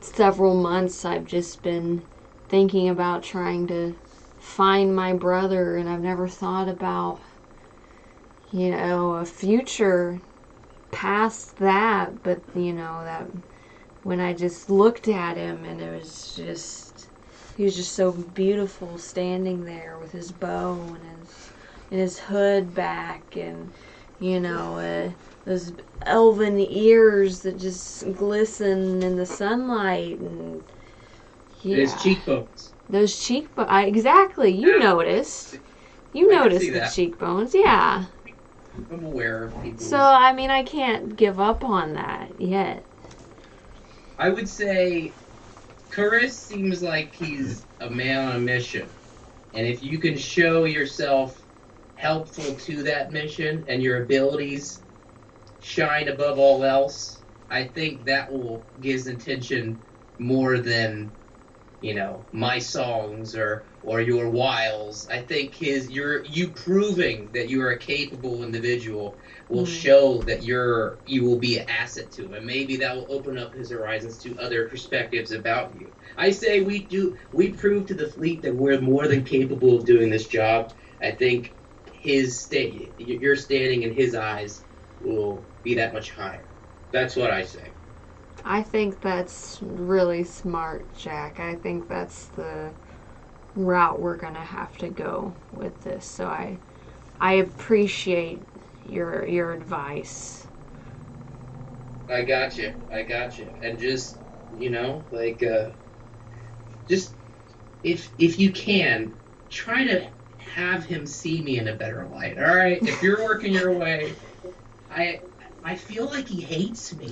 several months, I've just been thinking about trying to find my brother, and I've never thought about, a future past that. But, that when I just looked at him, and he was just so beautiful standing there with his bow and his hood back, and, those elven ears that just glisten in the sunlight, and his cheekbones. Those cheekbones. Exactly. You noticed. You noticed see the that. cheekbones. Yeah. I'm aware of people. So, I mean, I can't give up on that yet. I would say Chris seems like he's a man on a mission. And if you can show yourself helpful to that mission and your abilities shine above all else, I think that will give his attention more than, my songs or your wiles. I think you proving that you are a capable individual will show that you will be an asset to him, and maybe that will open up his horizons to other perspectives about you. I say we prove to the fleet that we're more than capable of doing this job. I think your standing in his eyes will be that much higher. That's what I say. I think that's really smart, Jack. I think that's the route we're gonna have to go with this. So I appreciate your advice. I got you. And just, just if you can, try to have him see me in a better light. All right, if you're working your way, I feel like he hates me,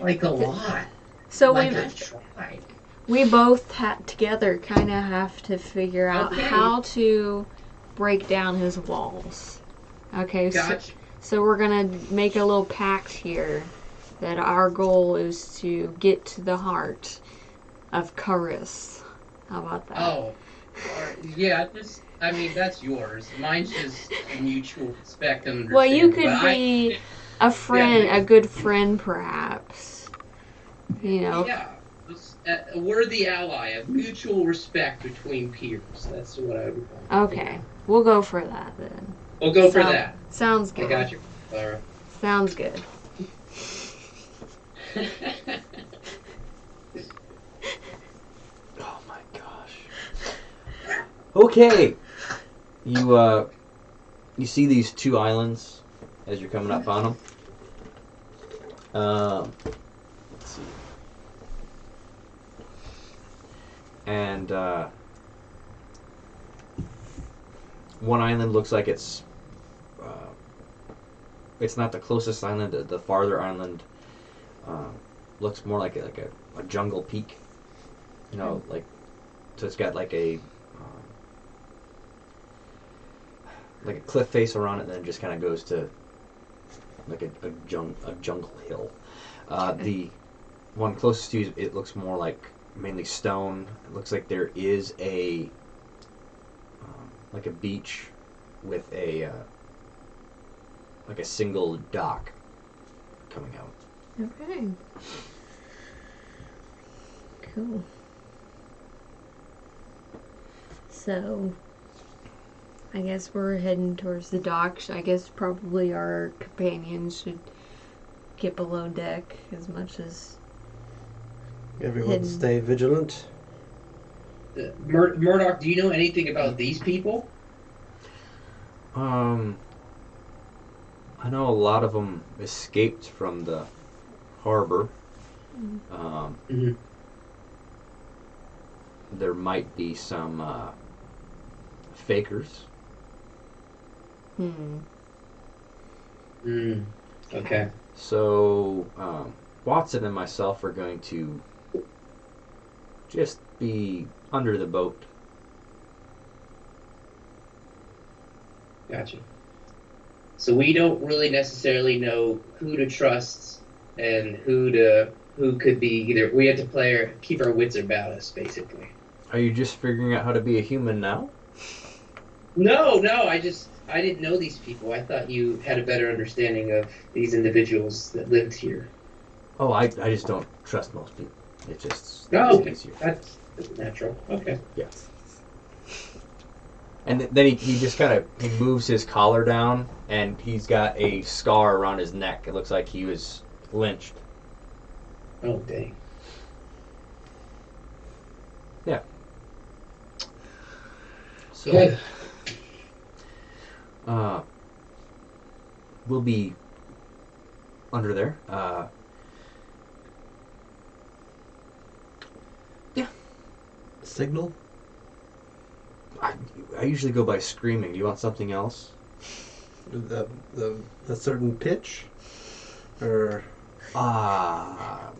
like a lot. So like I've tried. we both together kind of have to figure out Okay. how to break down his walls. Okay, Gotcha. so we're gonna make a little pact here that our goal is to get to the heart of Karis. How about that? Oh, yeah. That's yours. Mine's just a mutual respect and understanding. Well, you but could be a friend, Yeah. a good friend, perhaps. You know. Yeah, just a worthy ally, a mutual respect between peers. That's what I would want. Okay, we'll go for that then. We'll go for So- that. Sounds I good. got you, Clara. Sounds good. Oh my gosh. Okay. You see these two islands as you're coming up on them. Let's see. And one island looks like it's not the closest island. The farther island looks more like a jungle peak. You know, like, so it's got like a cliff face around it, and then it just kind of goes to like a jungle hill. The one closest to you, it looks more like mainly stone. It looks like there is a like a beach with a like a single dock coming out. Okay. Cool. So, I guess we're heading towards the docks. I guess probably our companions should get below deck as much as. Everyone Hidden. stay vigilant. Murdoch, do you know anything about these people? I know a lot of them escaped from the harbor. Mm-hmm. There might be some fakers. Okay. So Watson and myself are going to just be under the boat. Gotcha. So we don't really necessarily know who to trust and who could be either. We have to keep our wits about us, basically. Are you just figuring out how to be a human now? No, I didn't know these people. I thought you had a better understanding of these individuals that lived here. Oh, I just don't trust most people. It's just Oh, it's easier. that's natural. Okay. Yes. And then he just kind of he moves his collar down, and he's got a scar around his neck. It looks like he was lynched. Oh, dang. Yeah. So, Okay. we'll be under there. Signal? I usually go by screaming. Do you want something else? A certain pitch? Or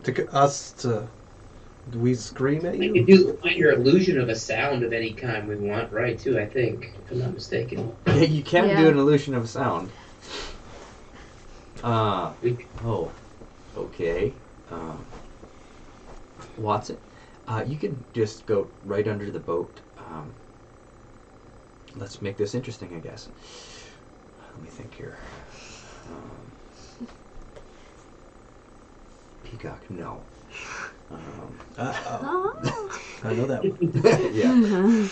do we scream at We you? can do your illusion of a sound of any kind we want, right? Too, I think, if I'm not mistaken. Yeah, you can Yeah. do an illusion of sound. Oh, okay. Watson, you can just go right under the boat. Let's make this interesting, I guess. Let me think here. Peacock, no. Oh. I know that one.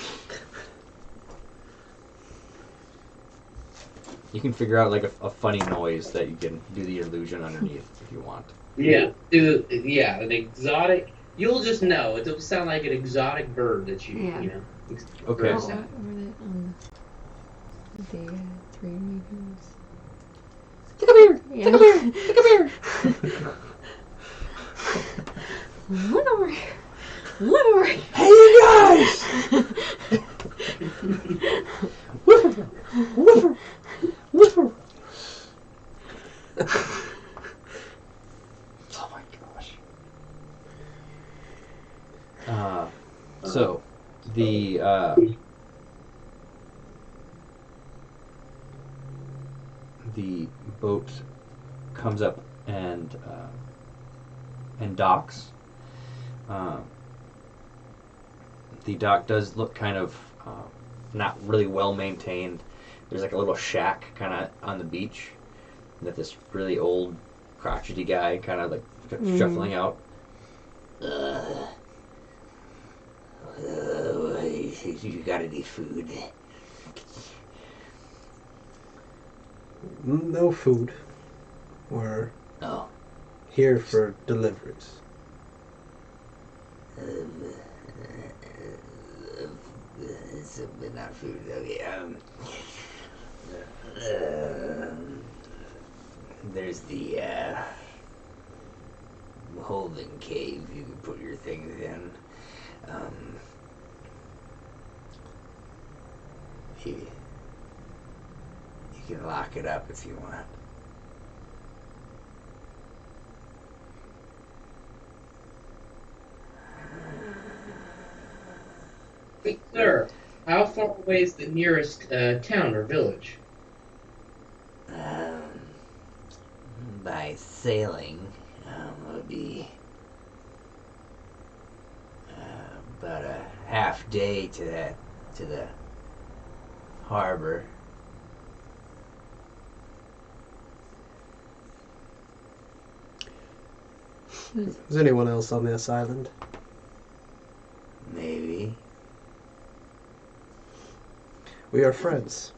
Yeah. You can figure out like a funny noise that you can do the illusion underneath if you want. Yeah, dude, yeah, an exotic. You'll just know. It'll sound like an exotic bird that you, Yeah. you know. Okay. What bird sound. were the three mediums? Come here! Yeah. Come here! Come here! Look over here! Look over here! Hey, you guys! Whisper! Whisper! Whisper! Oh my gosh. So the boat comes up and docks. The dock does look kind of not really well maintained. There's like a little shack kind of on the beach that this really old crotchety guy kind of like shuffling out. You got any food? No food. We're No. here for deliveries. It's not food. Okay. There's the holding cave you can put your things in. You can lock it up if you want. Hey, sir, how far away is the nearest town or village? By sailing, would be about a half day to the harbor. Is anyone else on this island? Maybe. We are friends.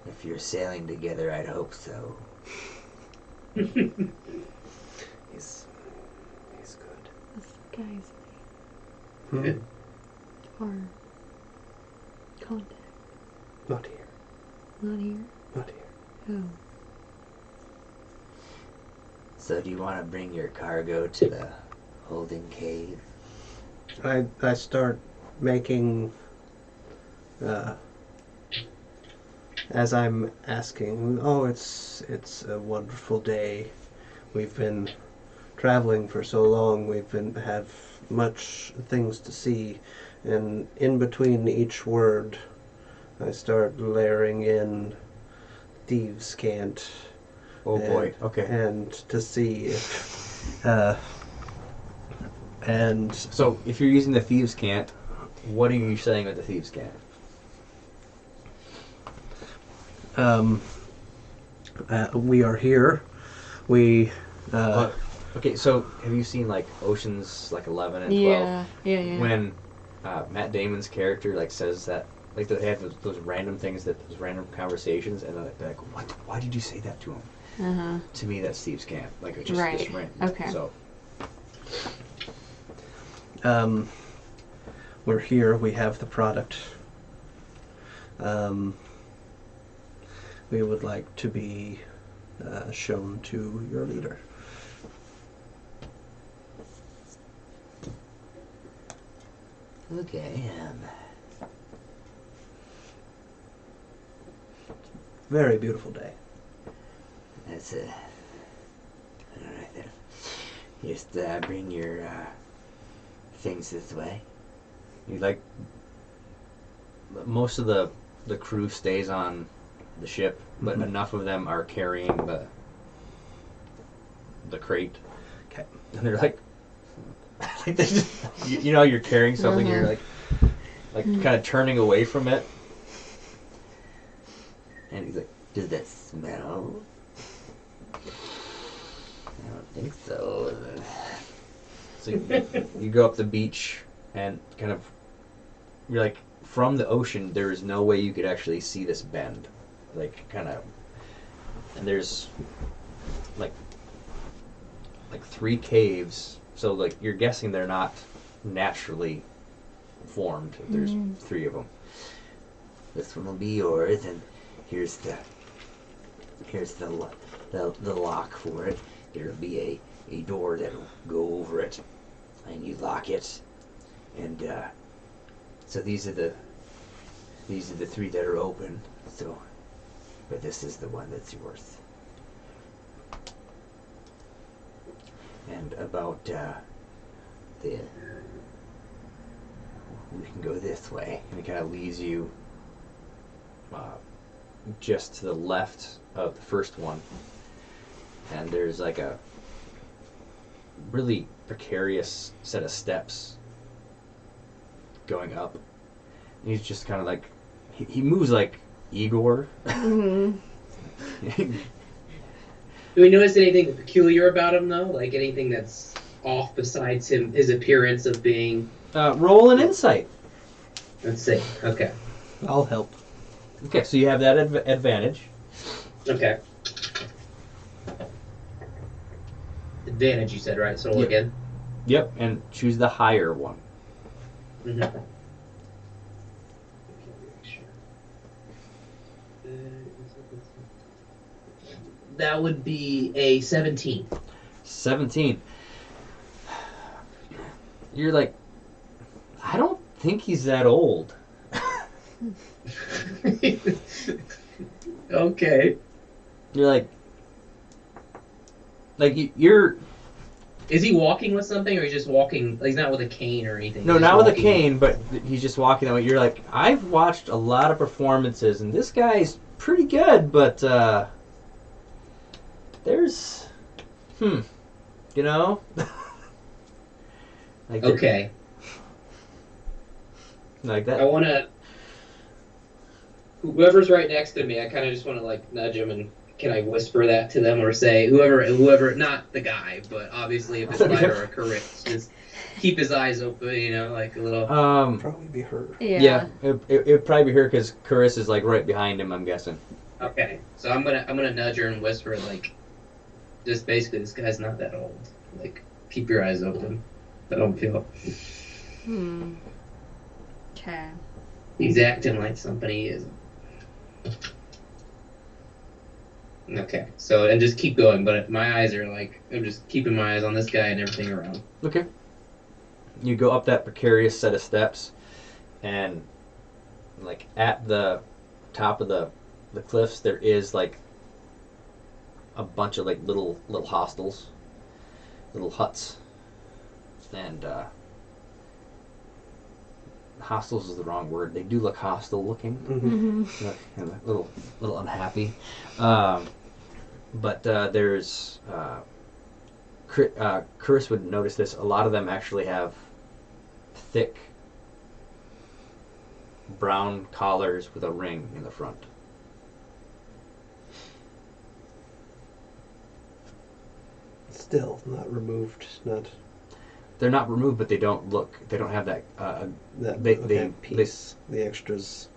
If you're sailing together, I'd hope so. He's good. What's the guy's Hmm? name? Or contact? Not here. Not here? Not here. Oh. So do you want to bring your cargo to the holding cave? I start making as I'm asking. Oh, it's a wonderful day. We've been traveling for so long. Have much things to see, and in between each word, I start layering in thieves' cant. Oh boy. and- Okay. And to see if and So if you're using the thieves' cant, what are you saying with the thieves' cant? We are here. We Okay, so have you seen like Ocean's like 11 and 12? Yeah. Yeah. Yeah. When Matt Damon's character like says that, like they have those random things, those random conversations, and they're like, "What? Why did you say that to him?" To me, that's thieves' cant. Like it's just Right. random. Okay. So we're here. We have the product. We would like to be shown to your leader. okay. Very beautiful day. That's all right then. Just bring your things this way. You like most of the crew stays on the ship, but Mhm. enough of them are carrying the crate. Okay. And they're like, they just, you know, you're carrying something, and you're like kind of turning away from it. And he's like, "Does that smell?" I don't think so. So you go up the beach and kind of, you're like from the ocean, there is no way you could actually see this bend. Like, kind of. And there's like 3 caves. So, like, you're guessing they're not naturally formed. There's 3 of them. This one will be yours, and here's the lock for it. There'll be a door that'll go over it, and you lock it. And so these are the 3 that are open. So, but this is the one that's yours. And about we can go this way, and it kind of leads you just to the left of the first one, and there's like a really precarious set of steps going up. And he's just kind of like he moves like Igor. Mhm. Do we notice anything peculiar about him, though? Like anything that's off besides his appearance of being... Roll an insight. Let's see. Okay. I'll help. Okay, so you have that advantage. Okay. Advantage, you said, right? So Yep. again. Yep, and choose the higher one. Mm-hmm. That would be a 17. 17. You're like, I don't think he's that old. Okay. You're you're Is he walking with something, or he's just walking? He's not with a cane or anything. no, he's not just with a walking. cane, but he's just walking that way. You're like, I've watched a lot of performances, and this guy's pretty good, but there's, you know, like Okay. like I that. want to. Whoever's right next to me, I kind of just want to like nudge him, and can I whisper that to them, or say whoever, not the guy, but obviously if it's Lyra or Corinth, just keep his eyes open, you know, like a little. Probably be her. Yeah, it'd probably be her because Carissa is like right behind him. I'm guessing. Okay, so I'm gonna nudge her and whisper like, just basically, this guy's not that old. Like, keep your eyes open. I don't feel Okay. he's acting like something he isn't. Okay, so and just keep going, but my eyes are like I'm just keeping my eyes on this guy and everything around. Okay. You go up that precarious set of steps, and like at the top of the cliffs, there is like a bunch of like little hostels, little huts, and hostels is the wrong word. They do look hostile looking. Mm-hmm. Look, you know, a little unhappy. But there's Chris would notice this. A lot of them actually have thick brown collars with a ring in the front. Still not removed. Not They're not removed, but they don't have that. that They piece. The extras.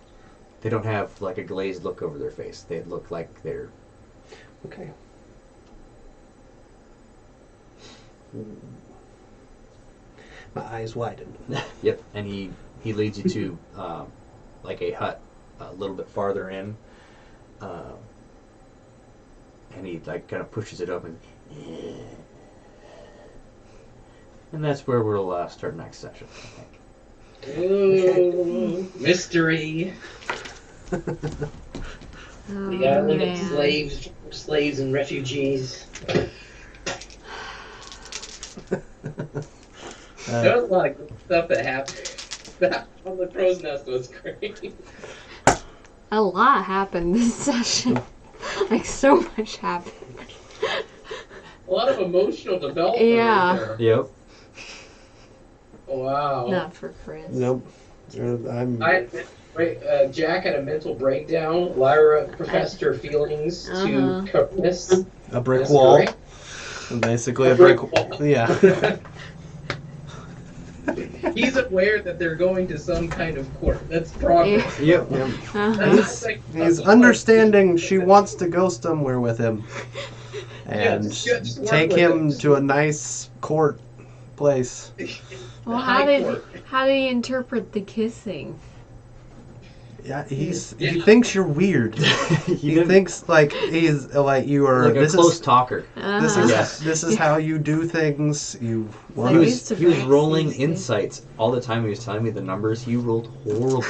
They don't have like a glazed look over their face. They look like they're. Okay. My eyes widen. Yep, and he leads you to like a hut a little bit farther in, and he like kind of pushes it open, and that's where we'll start next session, I think. Ooh, mystery. Oh, We gotta limit man. slaves and refugees. There was a lot of good stuff that happened. That on the crow's nest was great. A lot happened this session. Like, so much happened. A lot of emotional development. Yeah. Right there. Yep. Wow. Not for Chris. Nope. I'm. Jack had a mental breakdown. Lyra professed her feelings Uh-huh. to Chris. a brick That's wall. correct. Basically A a brick brick wall. Yeah. He's aware that they're going to some kind of court. That's progress. Yep. Uh-huh. That's like- He's understanding she wants to go somewhere with him. And just work take with him it. to a nice court place. Well, The how high did court. how did he interpret the kissing? Yeah, he Yeah. thinks you're weird. He He didn't- thinks like he's like you are. like a this close is talker. this Uh-huh. is Yes. this is how you do things. You Like want He we to. used to was practice rolling these things. insights all the time. He was telling me the numbers. He rolled horrible.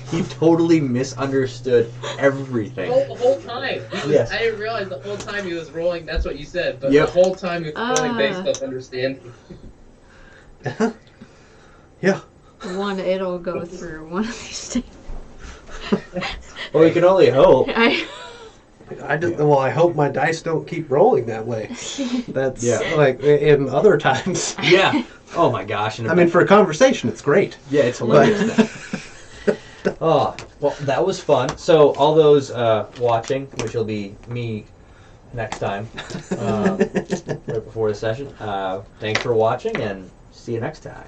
He totally misunderstood everything. The whole time. He was, Yes. I didn't realize the whole time he was rolling. That's what you said, but Yep. the whole time he was rolling based Ah. off understanding. Yeah. One, it'll go through one of these days. Well, we can only hope. I hope my dice don't keep rolling that way. That's Yeah. like in other times. Yeah. Oh my gosh. And I mean, for a conversation, it's great. yeah, it's hilarious. Oh, well, that was fun. So, all those watching, which will be me next time, right before the session, thanks for watching and see you next time.